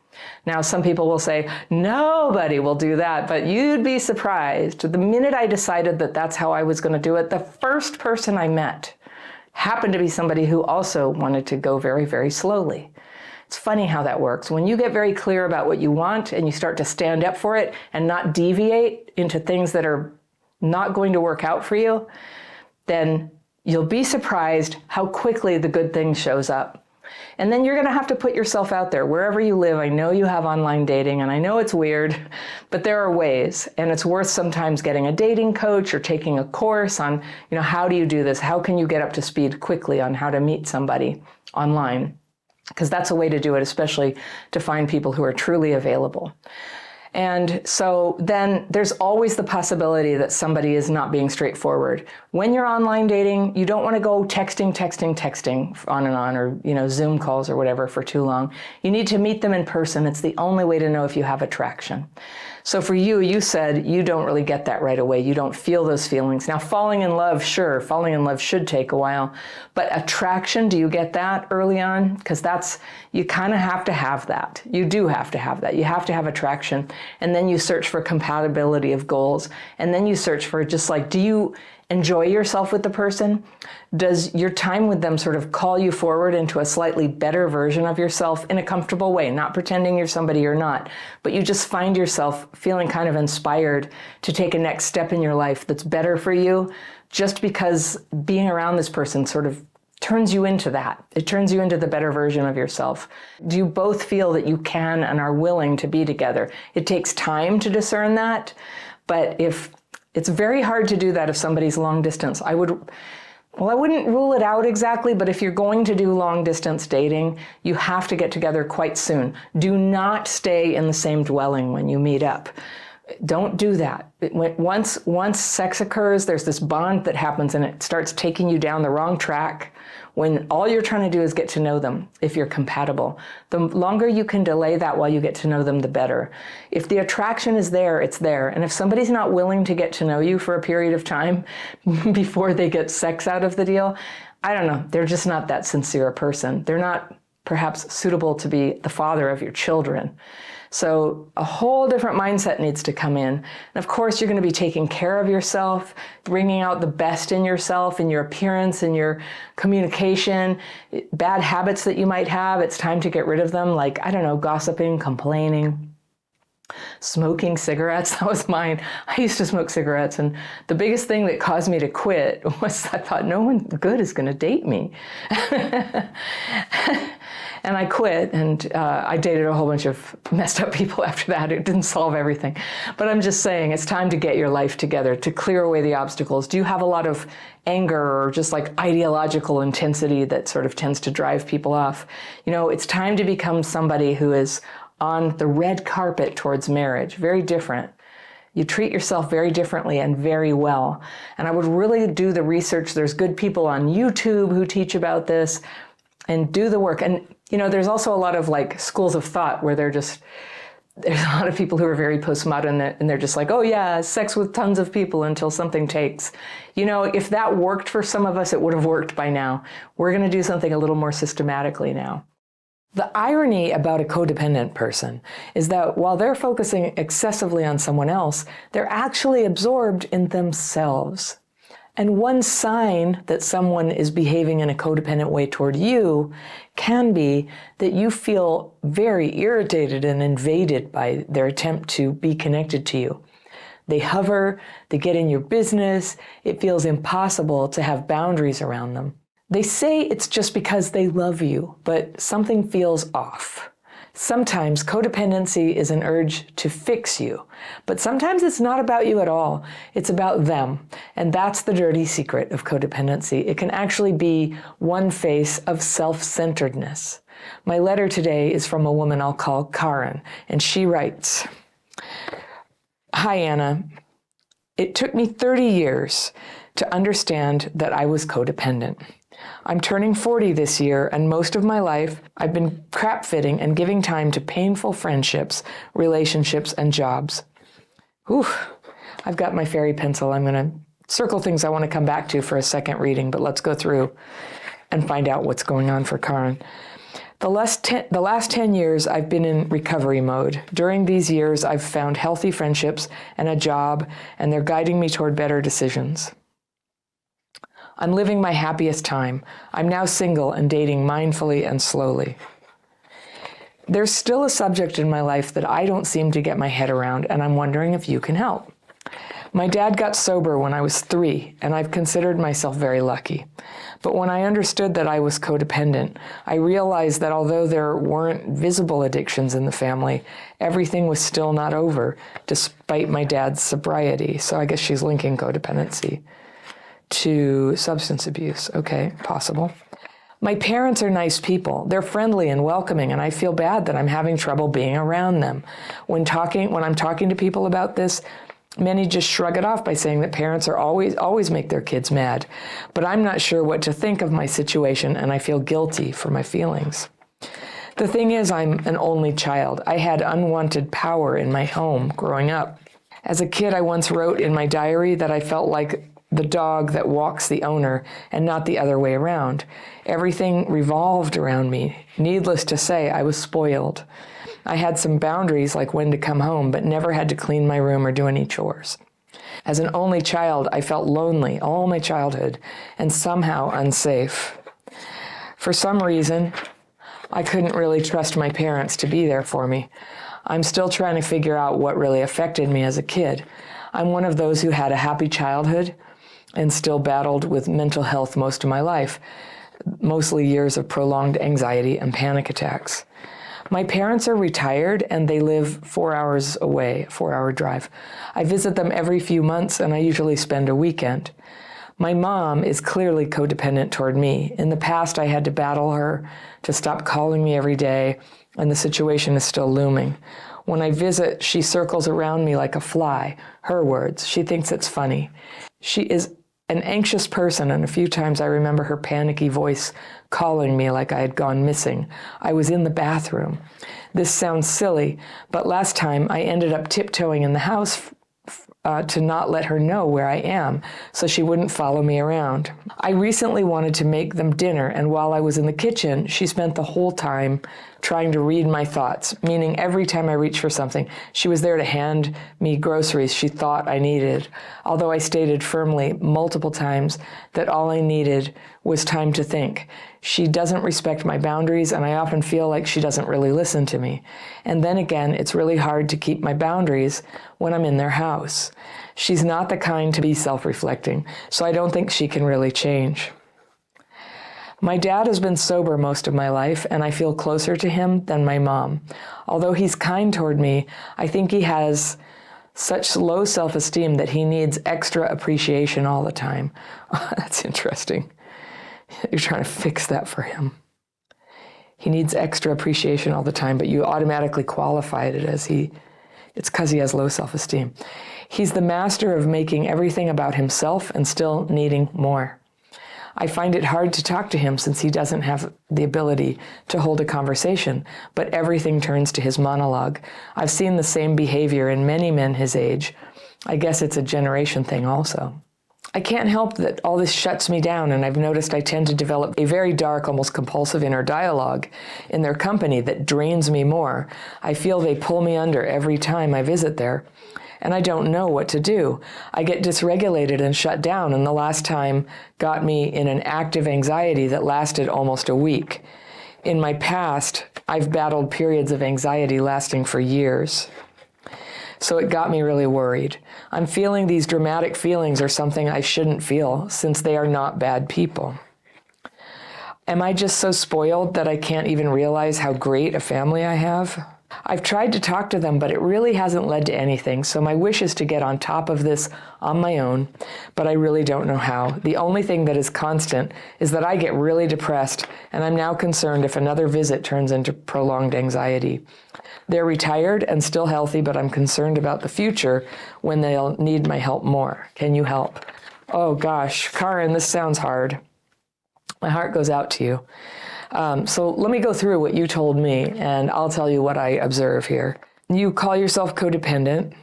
Now, some people will say, nobody will do that, but you'd be surprised. The minute I decided that that's how I was going to do it, the first person I met happened to be somebody who also wanted to go very, very slowly. It's funny how that works. When you get very clear about what you want and you start to stand up for it and not deviate into things that are not going to work out for you, then you'll be surprised how quickly the good thing shows up. And then you're going to have to put yourself out there wherever you live. I know you have online dating, and I know it's weird, but there are ways, and it's worth sometimes getting a dating coach or taking a course on, how do you do this? How can you get up to speed quickly on how to meet somebody online? because that's a way to do it, especially to find people who are truly available. And so then there's always the possibility that somebody is not being straightforward. When you're online dating, you don't want to go texting on and on, or Zoom calls or whatever for too long. You need to meet them in person. It's the only way to know if you have attraction. So for you, you said you don't really get that right away. You don't feel those feelings. Now, falling in love, sure, falling in love should take a while. But attraction, do you get that early on? Because you kind of have to have that. You do have to have that. You have to have attraction. And then you search for compatibility of goals. And then you search for just like, do you enjoy yourself with the person? Does your time with them sort of call you forward into a slightly better version of yourself in a comfortable way, not pretending you're somebody you're not, but you just find yourself feeling kind of inspired to take a next step in your life that's better for you, just because being around this person sort of turns you into that. It turns you into the better version of yourself. Do you both feel that you can and are willing to be together? It takes time to discern that, but it's very hard to do that if somebody's long distance. I wouldn't rule it out exactly, but if you're going to do long distance dating, you have to get together quite soon. Do not stay in the same dwelling when you meet up. Don't do that. Once sex occurs, there's this bond that happens and it starts taking you down the wrong track when all you're trying to do is get to know them if you're compatible. The longer you can delay that while you get to know them, the better. If the attraction is there, it's there. And if somebody's not willing to get to know you for a period of time before they get sex out of the deal, I don't know, they're just not that sincere a person. They're not perhaps suitable to be the father of your children. So a whole different mindset needs to come in. And of course, you're going to be taking care of yourself, bringing out the best in yourself, in your appearance, in your communication, bad habits that you might have. It's time to get rid of them, like, I don't know, gossiping, complaining, smoking cigarettes. That was mine. I used to smoke cigarettes. And the biggest thing that caused me to quit was I thought no one good is going to date me. And I quit, and I dated a whole bunch of messed up people after that. It didn't solve everything. But I'm just saying, it's time to get your life together, to clear away the obstacles. Do you have a lot of anger or just like ideological intensity that sort of tends to drive people off? It's time to become somebody who is on the red carpet towards marriage. Very different. You treat yourself very differently and very well. And I would really do the research. There's good people on YouTube who teach about this, and do the work. And there's also a lot of like schools of thought where there's a lot of people who are very postmodern and they're just like, oh yeah, sex with tons of people until something takes. If that worked for some of us, it would have worked by now. We're going to do something a little more systematically now. The irony about a codependent person is that while they're focusing excessively on someone else, they're actually absorbed in themselves. And one sign that someone is behaving in a codependent way toward you can be that you feel very irritated and invaded by their attempt to be connected to you. They hover, they get in your business, it feels impossible to have boundaries around them. They say it's just because they love you, but something feels off. Sometimes codependency is an urge to fix you, but sometimes it's not about you at all. It's about them. And that's the dirty secret of codependency. It can actually be one face of self-centeredness. My letter today is from a woman I'll call Karen, and she writes, "Hi, Anna. It took me 30 years to understand that I was codependent. I'm turning 40 this year, and most of my life I've been crap-fitting and giving time to painful friendships, relationships, and jobs." Whew, I've got my fairy pencil. I'm going to circle things I want to come back to for a second reading, but let's go through and find out what's going on for Karen. The last 10 years, I've been in recovery mode. During these years, I've found healthy friendships and a job, and they're guiding me toward better decisions. I'm living my happiest time. I'm now single and dating mindfully and slowly. There's still a subject in my life that I don't seem to get my head around, and I'm wondering if you can help. My dad got sober when I was 3, and I've considered myself very lucky. But when I understood that I was codependent, I realized that although there weren't visible addictions in the family, everything was still not over, despite my dad's sobriety. So I guess she's linking codependency to substance abuse. Okay, possible. My parents are nice people. They're friendly and welcoming, and I feel bad that I'm having trouble being around them. When I'm talking to people about this, many just shrug it off by saying that parents are always make their kids mad. But I'm not sure what to think of my situation, and I feel guilty for my feelings. The thing is, I'm an only child. I had unwanted power in my home growing up. As a kid, I once wrote in my diary that I felt like the dog that walks the owner and not the other way around. Everything revolved around me. Needless to say, I was spoiled. I had some boundaries, like when to come home, but never had to clean my room or do any chores. As an only child, I felt lonely all my childhood and somehow unsafe. For some reason, I couldn't really trust my parents to be there for me. I'm still trying to figure out what really affected me as a kid. I'm one of those who had a happy childhood and still battled with mental health most of my life, mostly years of prolonged anxiety and panic attacks. My parents are retired and they live 4 hours away, 4-hour drive. I visit them every few months and I usually spend a weekend. My mom is clearly codependent toward me. In the past, I had to battle her to stop calling me every day, and the situation is still looming. When I visit, she circles around me like a fly. Her words. She thinks it's funny. She is an anxious person, and a few times I remember her panicky voice calling me like I had gone missing. I was in the bathroom. This sounds silly, but last time I ended up tiptoeing in the house to not let her know where I am, so she wouldn't follow me around. I recently wanted to make them dinner, and while I was in the kitchen, she spent the whole time trying to read my thoughts, meaning every time I reached for something, she was there to hand me groceries she thought I needed, although I stated firmly multiple times that all I needed was time to think. She doesn't respect my boundaries, and I often feel like she doesn't really listen to me. And then again, it's really hard to keep my boundaries when I'm in their house. She's not the kind to be self-reflecting, so I don't think she can really change. My dad has been sober most of my life, and I feel closer to him than my mom. Although he's kind toward me, I think he has such low self-esteem that he needs extra appreciation all the time. That's interesting. You're trying to fix that for him. He needs extra appreciation all the time, but you automatically qualified it as it's because he has low self-esteem. He's the master of making everything about himself and still needing more. I find it hard to talk to him since he doesn't have the ability to hold a conversation, but everything turns to his monologue. I've seen the same behavior in many men his age. I guess it's a generation thing also. I can't help that all this shuts me down, and I've noticed I tend to develop a very dark, almost compulsive inner dialogue in their company that drains me more. I feel they pull me under every time I visit there, and I don't know what to do. I get dysregulated and shut down, and the last time got me in an active anxiety that lasted almost a week. In my past, I've battled periods of anxiety lasting for years. So it got me really worried. I'm feeling these dramatic feelings are something I shouldn't feel since they are not bad people. Am I just so spoiled that I can't even realize how great a family I have? I've tried to talk to them, but it really hasn't led to anything, so my wish is to get on top of this on my own, but I really don't know how. The only thing that is constant is that I get really depressed, and I'm now concerned if another visit turns into prolonged anxiety. They're retired and still healthy, but I'm concerned about the future when they'll need my help more. Can you help? Oh gosh, Karen, this sounds hard. My heart goes out to you. So let me go through what you told me, and I'll tell you what I observe here. You call yourself codependent.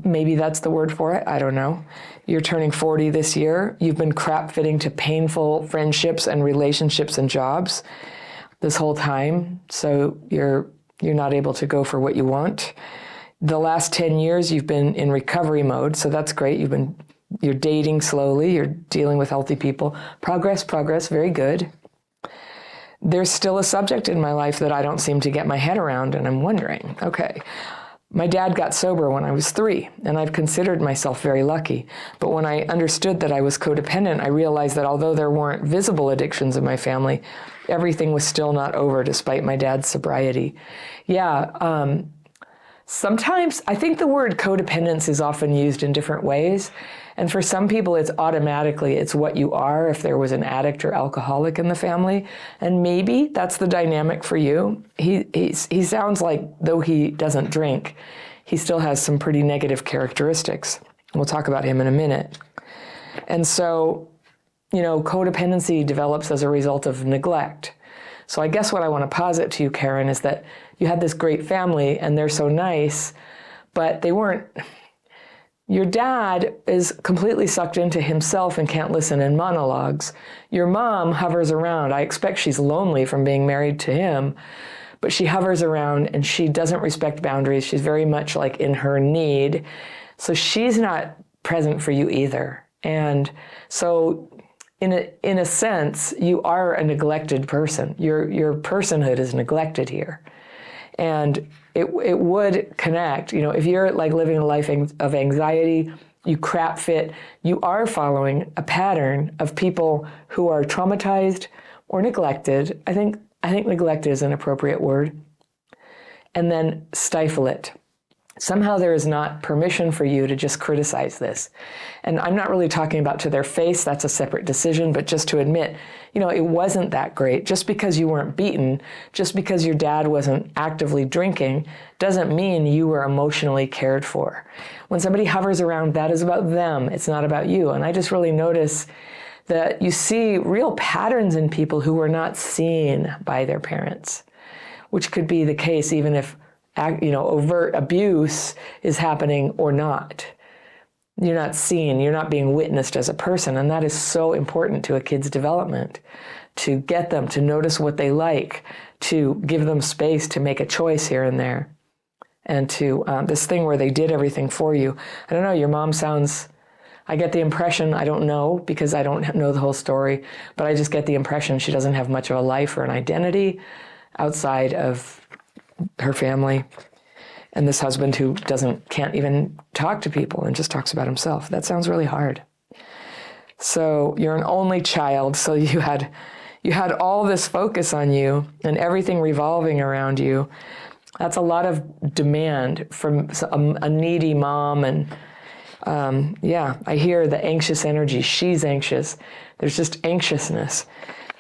Maybe that's the word for it. I don't know. You're turning 40 this year. You've been crap fitting to painful friendships and relationships and jobs this whole time. So you're not able to go for what you want. The last 10 years, you've been in recovery mode, so that's great. You're dating slowly. You're dealing with healthy people. Progress, very good. There's still a subject in my life that I don't seem to get my head around, and I'm wondering, okay, my dad got sober when I was 3, and I've considered myself very lucky. But when I understood that I was codependent, I realized that although there weren't visible addictions in my family, everything was still not over despite my dad's sobriety. Yeah, sometimes I think the word codependence is often used in different ways. And for some people, it's automatically, it's what you are if there was an addict or alcoholic in the family. And maybe that's the dynamic for you. He sounds like, though he doesn't drink, he still has some pretty negative characteristics. We'll talk about him in a minute. And so, codependency develops as a result of neglect. So I guess what I want to posit to you, Karen, is that you had this great family and they're so nice, but they weren't. Your dad is completely sucked into himself and can't listen in monologues. Your mom hovers around. I expect she's lonely from being married to him, but she hovers around and she doesn't respect boundaries. She's very much like in her need. So she's not present for you either. And so in a sense, you are a neglected person. Your personhood is neglected here. And it would connect, if you're like living a life of anxiety, you crap fit, you are following a pattern of people who are traumatized or neglected. I think neglected is an appropriate word. And then stifle it. Somehow there is not permission for you to just criticize this. And I'm not really talking about to their face, that's a separate decision, but just to admit, it wasn't that great. Just because you weren't beaten, just because your dad wasn't actively drinking, doesn't mean you were emotionally cared for. When somebody hovers around, that is about them, it's not about you. And I just really notice that you see real patterns in people who were not seen by their parents, which could be the case even if overt abuse is happening or not. You're not seen, you're not being witnessed as a person, and that is so important to a kid's development, to get them to notice what they like, to give them space to make a choice here and there, and to this thing where they did everything for you. I don't know, your mom sounds, I get the impression, I don't know because I don't know the whole story, but I just get the impression she doesn't have much of a life or an identity outside of her family, and this husband who can't even talk to people and just talks about himself. That sounds really hard. So you're an only child, so you had all this focus on you and everything revolving around you. That's a lot of demand from a needy mom, and I hear the anxious energy. She's anxious. There's just anxiousness.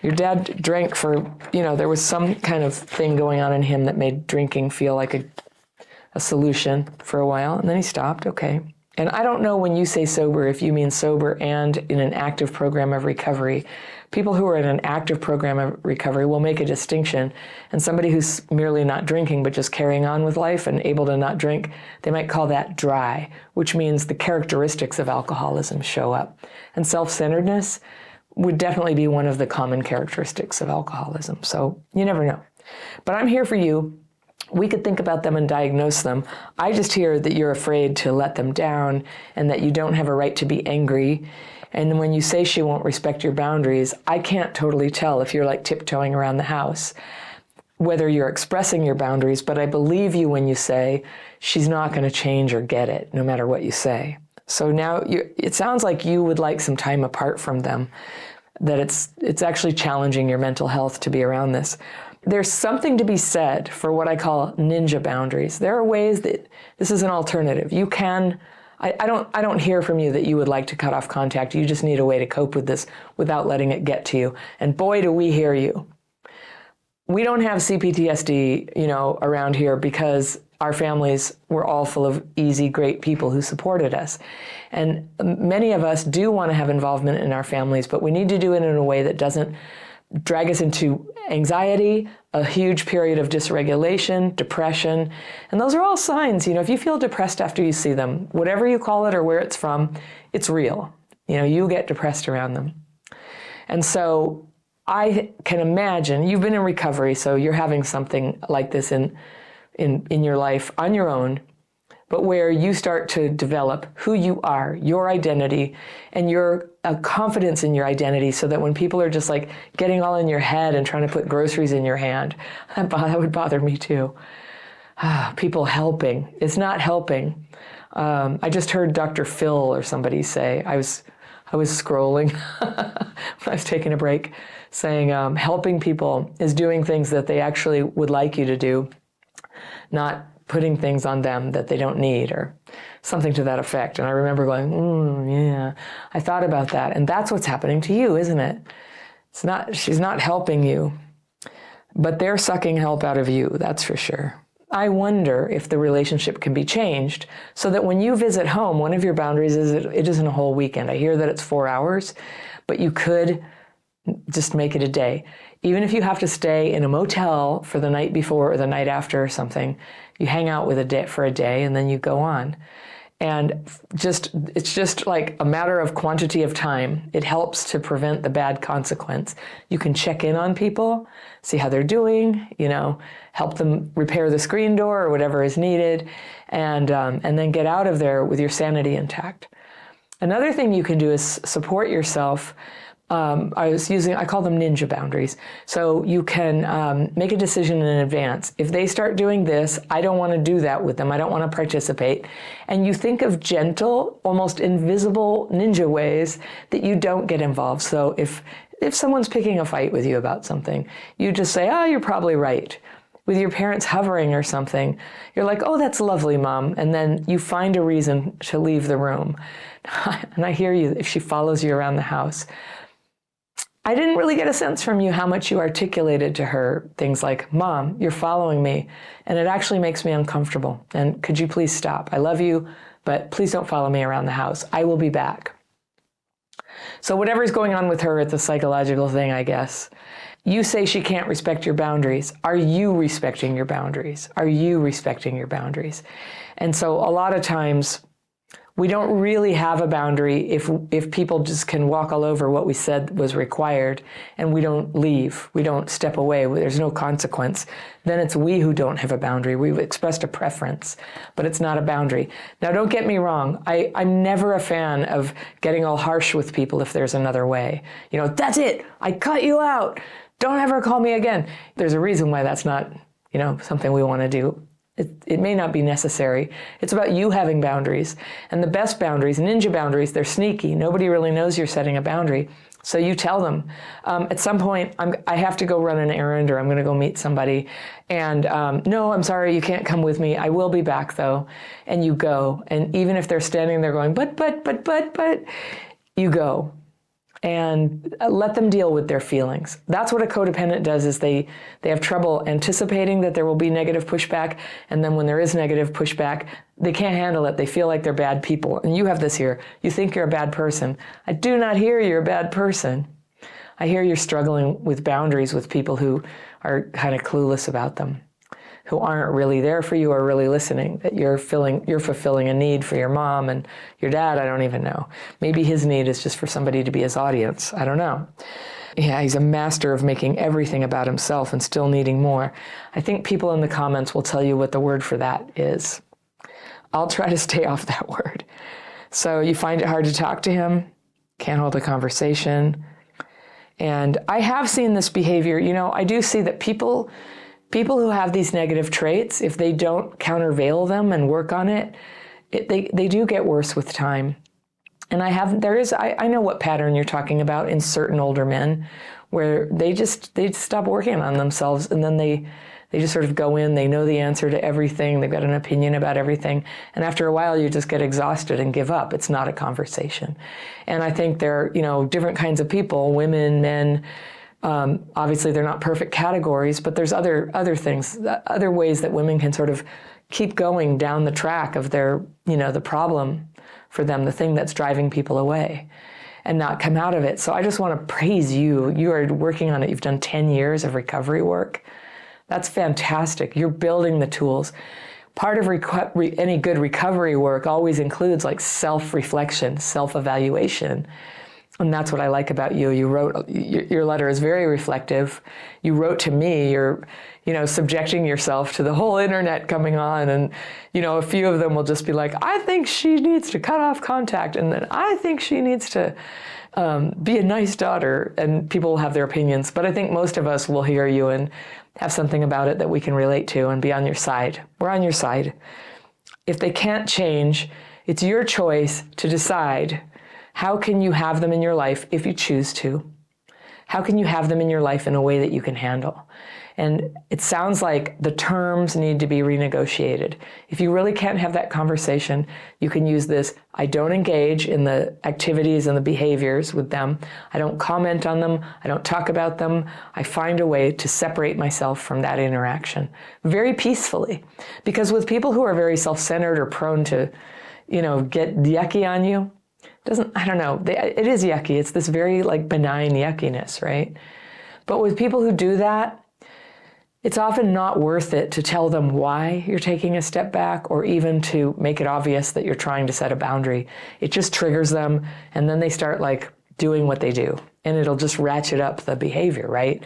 Your dad drank for, there was some kind of thing going on in him that made drinking feel like a solution for a while, and then he stopped, okay. And I don't know when you say sober, if you mean sober and in an active program of recovery. People who are in an active program of recovery will make a distinction, and somebody who's merely not drinking but just carrying on with life and able to not drink, they might call that dry, which means the characteristics of alcoholism show up. And self-centeredness would definitely be one of the common characteristics of alcoholism. So you never know. But I'm here for you. We could think about them and diagnose them. I just hear that you're afraid to let them down and that you don't have a right to be angry. And when you say she won't respect your boundaries, I can't totally tell if you're like tiptoeing around the house, whether you're expressing your boundaries, but I believe you when you say she's not going to change or get it, no matter what you say. So now it sounds like you would like some time apart from them, that it's actually challenging your mental health to be around this. There's something to be said for what I call ninja boundaries. There are ways that this is an alternative. You can, I don't hear from you that you would like to cut off contact. You just need a way to cope with this without letting it get to you. And boy, do we hear you. We don't have CPTSD, around here because our families were all full of easy, great people who supported us. And many of us do want to have involvement in our families, but we need to do it in a way that doesn't drag us into anxiety, a huge period of dysregulation, depression. And those are all signs. If you feel depressed after you see them, whatever you call it or where it's from, it's real. You get depressed around them. And so I can imagine, you've been in recovery, so you're having something like this in your life on your own, but where you start to develop who you are, your identity, and your confidence in your identity, so that when people are just like getting all in your head and trying to put groceries in your hand, that would bother me too. People helping. It's not helping. I just heard Dr. Phil or somebody say, I was scrolling when I was taking a break, saying helping people is doing things that they actually would like you to do, not putting things on them that they don't need, or something to that effect. And I remember going, yeah, I thought about that. And that's what's happening to you, isn't it? She's not helping you, but they're sucking help out of you, that's for sure. I wonder if the relationship can be changed so that when you visit home, one of your boundaries is it isn't a whole weekend. I hear that it's 4 hours, but you could just make it a day. Even if you have to stay in a motel for the night before or the night after or something, you hang out for a day and then you go on. And it's just like a matter of quantity of time. It helps to prevent the bad consequence. You can check in on people, see how they're doing, help them repair the screen door or whatever is needed, and then get out of there with your sanity intact. Another thing you can do is support yourself. I call them ninja boundaries. So you can make a decision in advance. If they start doing this, I don't want to do that with them. I don't want to participate. And you think of gentle, almost invisible ninja ways that you don't get involved. So if someone's picking a fight with you about something, you just say, oh, you're probably right. With your parents hovering or something, you're like, oh, that's lovely, Mom. And then you find a reason to leave the room. And I hear you if she follows you around the house. I didn't really get a sense from you how much you articulated to her things like, Mom, you're following me, and it actually makes me uncomfortable. And could you please stop? I love you, but please don't follow me around the house. I will be back. So whatever's going on with her, it's a psychological thing, I guess. You say she can't respect your boundaries. Are you respecting your boundaries? Are you respecting your boundaries? And so a lot of times, we don't really have a boundary if people just can walk all over what we said was required and we don't leave, we don't step away, there's no consequence. Then it's we who don't have a boundary. We've expressed a preference, but it's not a boundary. Now, don't get me wrong. I'm never a fan of getting all harsh with people if there's another way. That's it. I cut you out. Don't ever call me again. There's a reason why that's not, something we want to do. It may not be necessary. It's about you having boundaries. And the best boundaries, ninja boundaries, they're sneaky. Nobody really knows you're setting a boundary. So you tell them, at some point, I have to go run an errand or I'm going to go meet somebody. And no, I'm sorry, you can't come with me. I will be back though. And you go. And even if they're standing there going, but, you go. And let them deal with their feelings. That's what a codependent does, is they have trouble anticipating that there will be negative pushback, and then when there is negative pushback, they can't handle it. They feel like they're bad people. And you have this here. You think you're a bad person. I do not hear you're a bad person. I hear you're struggling with boundaries with people who are kind of clueless about them, who aren't really there for you or really listening, that you're fulfilling a need for your mom and your dad. I don't even know. Maybe his need is just for somebody to be his audience. I don't know. Yeah, he's a master of making everything about himself and still needing more. I think people in the comments will tell you what the word for that is. I'll try to stay off that word. So you find it hard to talk to him, can't hold a conversation. And I have seen this behavior. I do see that people who have these negative traits, if they don't countervail them and work on it, they do get worse with time. And I know what pattern you're talking about in certain older men, where they stop working on themselves, and then they just sort of go in, they know the answer to everything, they've got an opinion about everything, and after a while you just get exhausted and give up. It's not a conversation. And I think there are, different kinds of people, women, men. Obviously, they're not perfect categories, but there's other things, other ways that women can sort of keep going down the track of their, the problem for them, the thing that's driving people away, and not come out of it. So I just want to praise you. You are working on it. You've done 10 years of recovery work. That's fantastic. You're building the tools. Part of any good recovery work always includes like self-reflection, self-evaluation. And that's what I like about you. You wrote, your letter is very reflective. You wrote to me, you're, subjecting yourself to the whole internet coming on. And, a few of them will just be like, I think she needs to cut off contact. And then I think she needs to be a nice daughter. And people will have their opinions. But I think most of us will hear you and have something about it that we can relate to and be on your side. We're on your side. If they can't change, it's your choice to decide how can you have them in your life if you choose to. How can you have them in your life in a way that you can handle? And it sounds like the terms need to be renegotiated. If you really can't have that conversation, you can use this: I don't engage in the activities and the behaviors with them. I don't comment on them. I don't talk about them. I find a way to separate myself from that interaction very peacefully. Because with people who are very self-centered or prone to, get yucky on you, it is yucky. It's this very benign yuckiness, right? But with people who do that, it's often not worth it to tell them why you're taking a step back, or even to make it obvious that you're trying to set a boundary. It just triggers them, and then they start doing what they do, and it'll just ratchet up the behavior, right?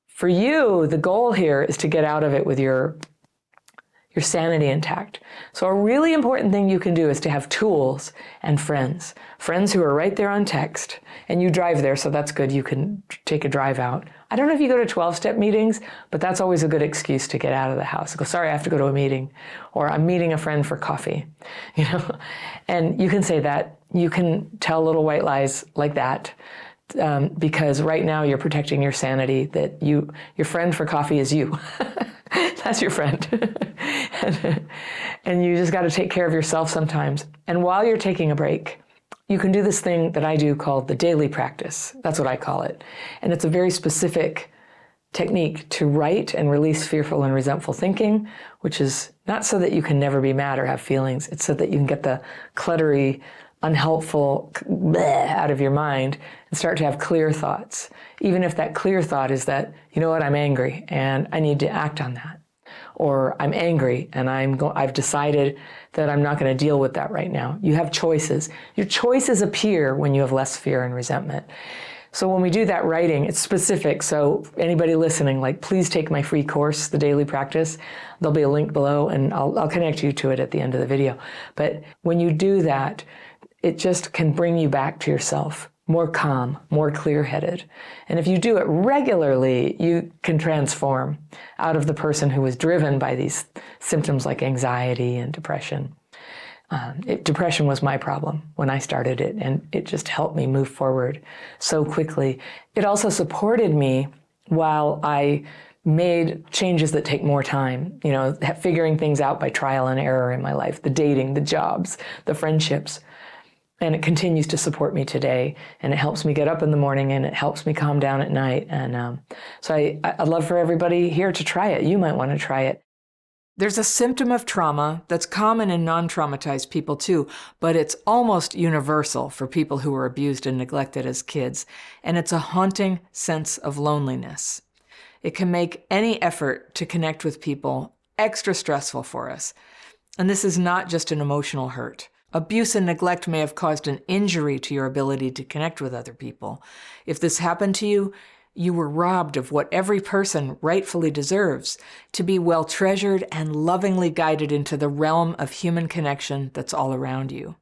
For you, the goal here is to get out of it with your sanity intact. So a really important thing you can do is to have tools and friends who are right there on text. And you drive there, so that's good. You can take a drive out. I don't know if you go to 12-step meetings, but that's always a good excuse to get out of the house. Go, sorry, I have to go to a meeting, or I'm meeting a friend for coffee, And you can say that. You can tell little white lies like that. Because right now you're protecting your sanity, that your friend for coffee is you. That's your friend. And you just got to take care of yourself sometimes. And while you're taking a break, you can do this thing that I do called the daily practice. That's what I call it. And it's a very specific technique to write and release fearful and resentful thinking, which is not so that you can never be mad or have feelings. It's so that you can get the cluttery, unhelpful bleh out of your mind and start to have clear thoughts. Even if that clear thought is that, I'm angry and I need to act on that. Or I'm angry and I've decided that I'm not going to deal with that right now. You have choices. Your choices appear when you have less fear and resentment. So when we do that writing, it's specific. So anybody listening, please take my free course, The Daily Practice. There'll be a link below, and I'll connect you to it at the end of the video. But when you do that, it just can bring you back to yourself, more calm, more clear-headed. And if you do it regularly, you can transform out of the person who was driven by these symptoms like anxiety and depression. Depression was my problem when I started it, and it just helped me move forward so quickly. It also supported me while I made changes that take more time, figuring things out by trial and error in my life, the dating, the jobs, the friendships. And it continues to support me today, and it helps me get up in the morning, and it helps me calm down at night. And so I'd love for everybody here to try it. You might want to try it. There's a symptom of trauma that's common in non-traumatized people too, but it's almost universal for people who were abused and neglected as kids, and it's a haunting sense of loneliness. It can make any effort to connect with people extra stressful for us. And this is not just an emotional hurt. Abuse and neglect may have caused an injury to your ability to connect with other people. If this happened to you, you were robbed of what every person rightfully deserves, to be well treasured and lovingly guided into the realm of human connection that's all around you,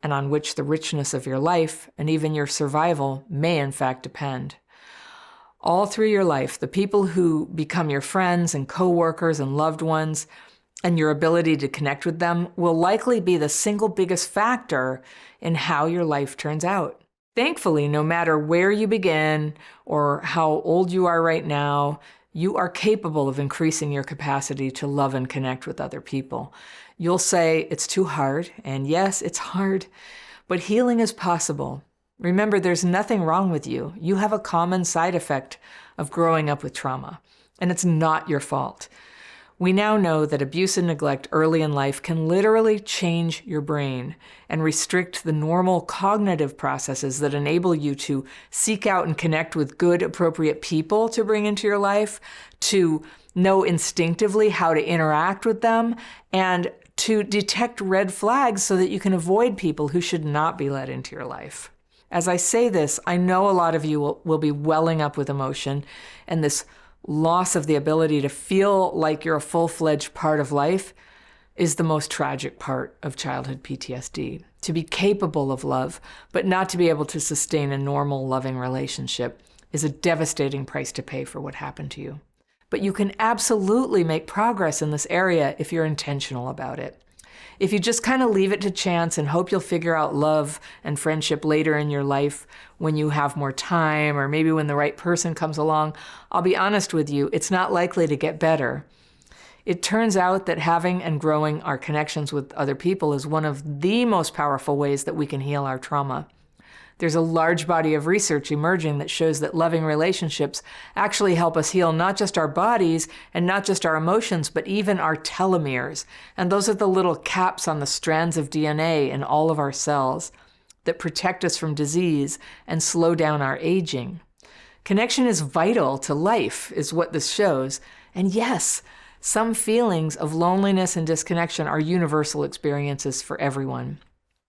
and on which the richness of your life and even your survival may in fact depend. All through your life, the people who become your friends and co-workers and loved ones, and your ability to connect with them, will likely be the single biggest factor in how your life turns out. Thankfully, no matter where you begin or how old you are right now, you are capable of increasing your capacity to love and connect with other people. You'll say it's too hard, and yes, it's hard, but healing is possible. Remember, there's nothing wrong with you. You have a common side effect of growing up with trauma, and it's not your fault. We now know that abuse and neglect early in life can literally change your brain and restrict the normal cognitive processes that enable you to seek out and connect with good, appropriate people to bring into your life, to know instinctively how to interact with them, and to detect red flags so that you can avoid people who should not be let into your life. As I say this, I know a lot of you will be welling up with emotion, and this loss of the ability to feel like you're a full-fledged part of life is the most tragic part of childhood PTSD. To be capable of love, but not to be able to sustain a normal, loving relationship is a devastating price to pay for what happened to you. But you can absolutely make progress in this area if you're intentional about it. If you just kind of leave it to chance and hope you'll figure out love and friendship later in your life when you have more time, or maybe when the right person comes along, I'll be honest with you, it's not likely to get better. It turns out that having and growing our connections with other people is one of the most powerful ways that we can heal our trauma. There's a large body of research emerging that shows that loving relationships actually help us heal not just our bodies and not just our emotions, but even our telomeres. And those are the little caps on the strands of DNA in all of our cells that protect us from disease and slow down our aging. Connection is vital to life, is what this shows. And yes, some feelings of loneliness and disconnection are universal experiences for everyone,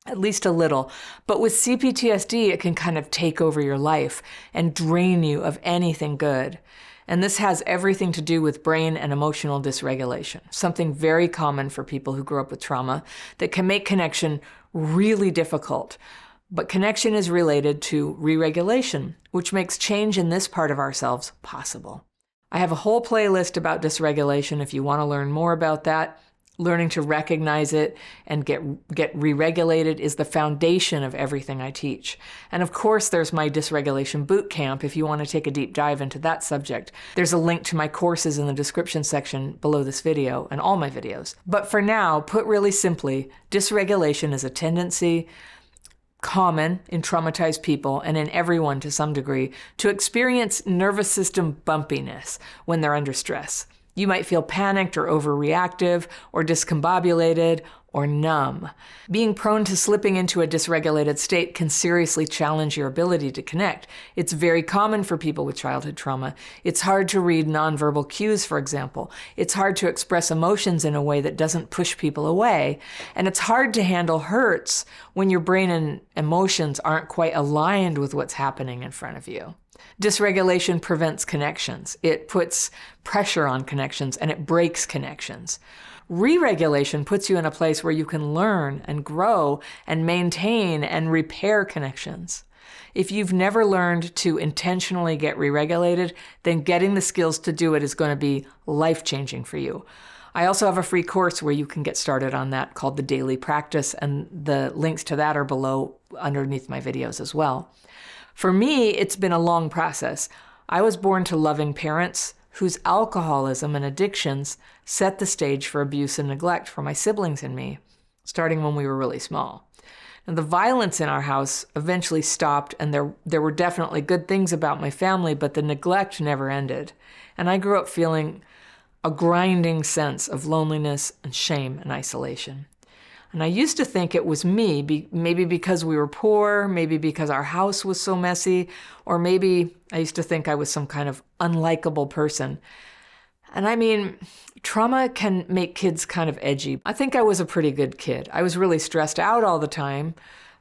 at least a little. But with CPTSD, it can kind of take over your life and drain you of anything good. And this has everything to do with brain and emotional dysregulation, something very common for people who grew up with trauma that can make connection really difficult. But connection is related to re-regulation, which makes change in this part of ourselves possible. I have a whole playlist about dysregulation if you want to learn more about that. Learning to recognize it and get re-regulated is the foundation of everything I teach. And of course, there's my dysregulation boot camp if you want to take a deep dive into that subject. There's a link to my courses in the description section below this video and all my videos. But for now, put really simply, dysregulation is a tendency common in traumatized people and in everyone to some degree to experience nervous system bumpiness when they're under stress. You might feel panicked or overreactive or discombobulated or numb. Being prone to slipping into a dysregulated state can seriously challenge your ability to connect. It's very common for people with childhood trauma. It's hard to read nonverbal cues, for example. It's hard to express emotions in a way that doesn't push people away. And it's hard to handle hurts when your brain and emotions aren't quite aligned with what's happening in front of you. Dysregulation prevents connections. It puts pressure on connections and it breaks connections. Re-regulation puts you in a place where you can learn and grow and maintain and repair connections. If you've never learned to intentionally get re-regulated, then getting the skills to do it is going to be life-changing for you. I also have a free course where you can get started on that called The Daily Practice, and the links to that are below underneath my videos as well. For me, it's been a long process. I was born to loving parents whose alcoholism and addictions set the stage for abuse and neglect for my siblings and me, starting when we were really small. And the violence in our house eventually stopped, and there were definitely good things about my family, but the neglect never ended. And I grew up feeling a grinding sense of loneliness and shame and isolation. And I used to think it was me, maybe because we were poor, maybe because our house was so messy, or maybe I used to think I was some kind of unlikable person. And I mean, trauma can make kids kind of edgy. I think I was a pretty good kid. I was really stressed out all the time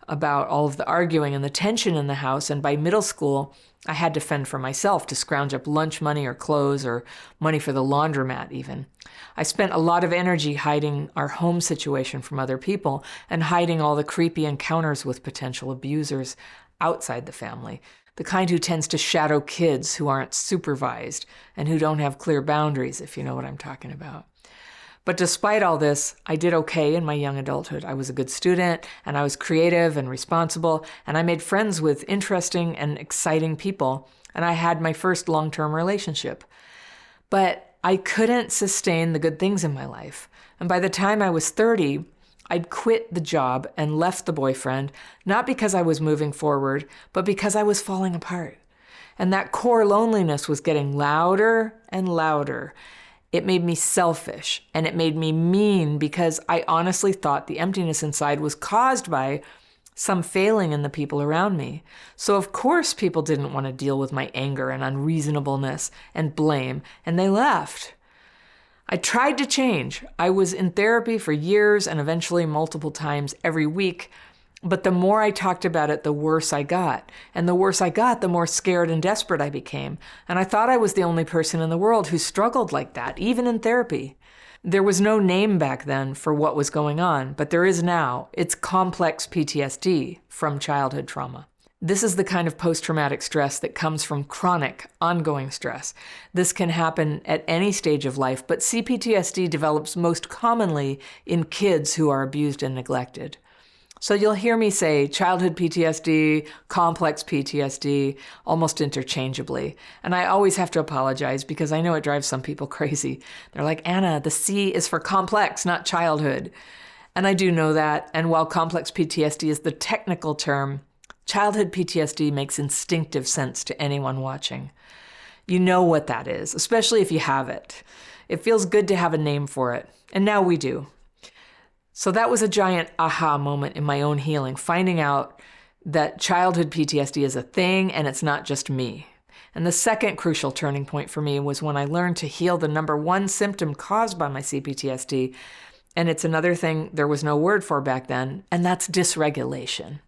about all of the arguing and the tension in the house. And by middle school, I had to fend for myself to scrounge up lunch money or clothes or money for the laundromat even. I spent a lot of energy hiding our home situation from other people and hiding all the creepy encounters with potential abusers outside the family, the kind who tends to shadow kids who aren't supervised and who don't have clear boundaries, if you know what I'm talking about. But despite all this, I did okay in my young adulthood. I was a good student, and I was creative and responsible, and I made friends with interesting and exciting people, and I had my first long-term relationship. But I couldn't sustain the good things in my life. And by the time I was 30, I'd quit the job and left the boyfriend, not because I was moving forward, but because I was falling apart. And that core loneliness was getting louder and louder. It made me selfish, and it made me mean because I honestly thought the emptiness inside was caused by some failing in the people around me. So of course people didn't want to deal with my anger and unreasonableness and blame, and they left. I tried to change. I was in therapy for years and eventually multiple times every week, but the more I talked about it, the worse I got. And the worse I got, the more scared and desperate I became. And I thought I was the only person in the world who struggled like that, even in therapy. There was no name back then for what was going on, but there is now. It's complex PTSD from childhood trauma. This is the kind of post-traumatic stress that comes from chronic, ongoing stress. This can happen at any stage of life, but CPTSD develops most commonly in kids who are abused and neglected. So you'll hear me say childhood PTSD, complex PTSD, almost interchangeably. And I always have to apologize because I know it drives some people crazy. They're like, Anna, the C is for complex, not childhood. And I do know that. And while complex PTSD is the technical term, childhood PTSD makes instinctive sense to anyone watching. You know what that is, especially if you have it. It feels good to have a name for it. And now we do. So that was a giant aha moment in my own healing, finding out that childhood PTSD is a thing and it's not just me. And the second crucial turning point for me was when I learned to heal the number one symptom caused by my CPTSD. And it's another thing there was no word for back then, and that's dysregulation.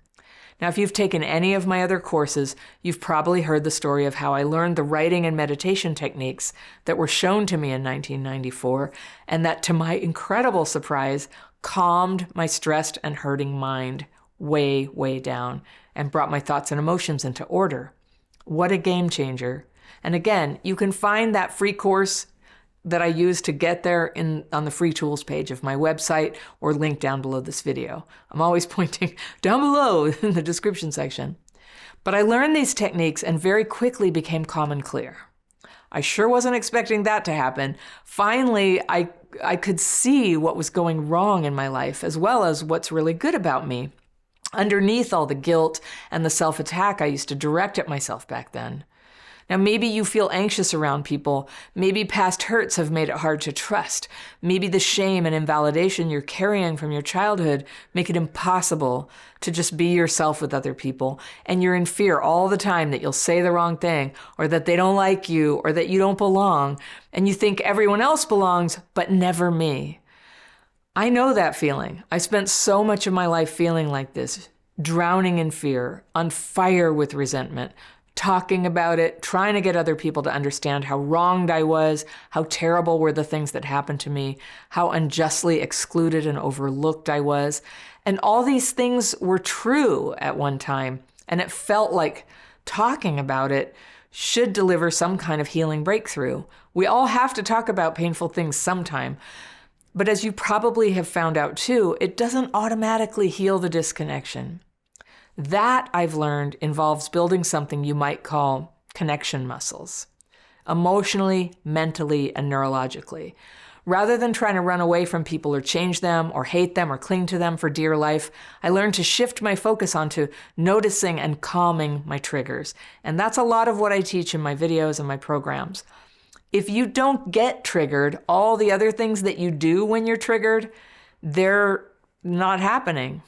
Now, if you've taken any of my other courses, you've probably heard the story of how I learned the writing and meditation techniques that were shown to me in 1994, and that, to my incredible surprise, calmed my stressed and hurting mind way, way down and brought my thoughts and emotions into order. What a game changer. And again, you can find that free course that I use to get there on the free tools page of my website or link down below this video. I'm always pointing down below in the description section. But I learned these techniques and very quickly became calm and clear. I sure wasn't expecting that to happen. Finally, I could see what was going wrong in my life as well as what's really good about me, underneath all the guilt and the self-attack I used to direct at myself back then. Now, maybe you feel anxious around people. Maybe past hurts have made it hard to trust. Maybe the shame and invalidation you're carrying from your childhood make it impossible to just be yourself with other people. And you're in fear all the time that you'll say the wrong thing, or that they don't like you, or that you don't belong. And you think everyone else belongs, but never me. I know that feeling. I spent so much of my life feeling like this, drowning in fear, on fire with resentment, talking about it, trying to get other people to understand how wronged I was, how terrible were the things that happened to me, how unjustly excluded and overlooked I was. And all these things were true at one time, and it felt like talking about it should deliver some kind of healing breakthrough. We all have to talk about painful things sometime. But as you probably have found out too, it doesn't automatically heal the disconnection. That, I've learned, involves building something you might call connection muscles, emotionally, mentally, and neurologically. Rather than trying to run away from people or change them or hate them or cling to them for dear life, I learned to shift my focus onto noticing and calming my triggers. And that's a lot of what I teach in my videos and my programs. If you don't get triggered, all the other things that you do when you're triggered, they're not happening.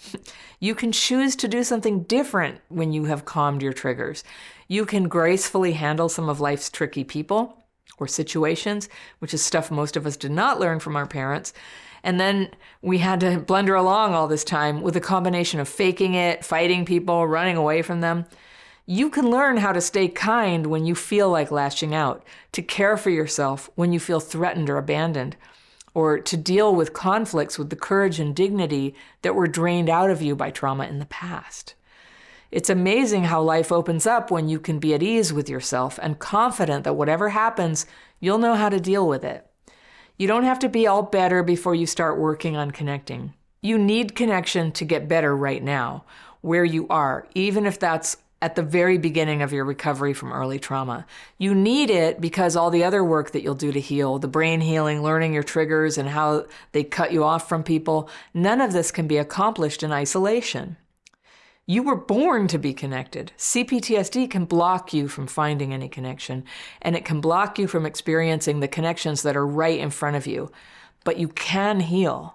You can choose to do something different when you have calmed your triggers. You can gracefully handle some of life's tricky people or situations, which is stuff most of us did not learn from our parents. And then we had to blunder along all this time with a combination of faking it, fighting people, running away from them. You can learn how to stay kind when you feel like lashing out, to care for yourself when you feel threatened or abandoned, or to deal with conflicts with the courage and dignity that were drained out of you by trauma in the past. It's amazing how life opens up when you can be at ease with yourself and confident that whatever happens, you'll know how to deal with it. You don't have to be all better before you start working on connecting. You need connection to get better right now, where you are, even if that's at the very beginning of your recovery from early trauma. You need it because all the other work that you'll do to heal, the brain healing, learning your triggers and how they cut you off from people, none of this can be accomplished in isolation. You were born to be connected. CPTSD can block you from finding any connection, and it can block you from experiencing the connections that are right in front of you. But you can heal.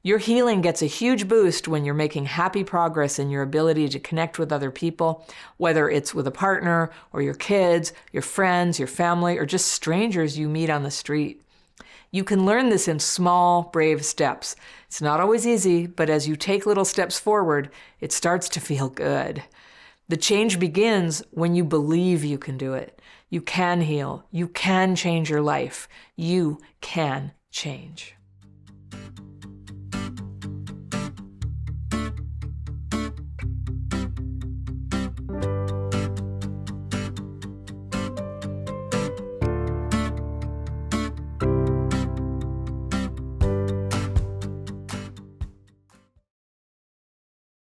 Your healing gets a huge boost when you're making happy progress in your ability to connect with other people, whether it's with a partner or your kids, your friends, your family, or just strangers you meet on the street. You can learn this in small, brave steps. It's not always easy, but as you take little steps forward, it starts to feel good. The change begins when you believe you can do it. You can heal. You can change your life. You can change.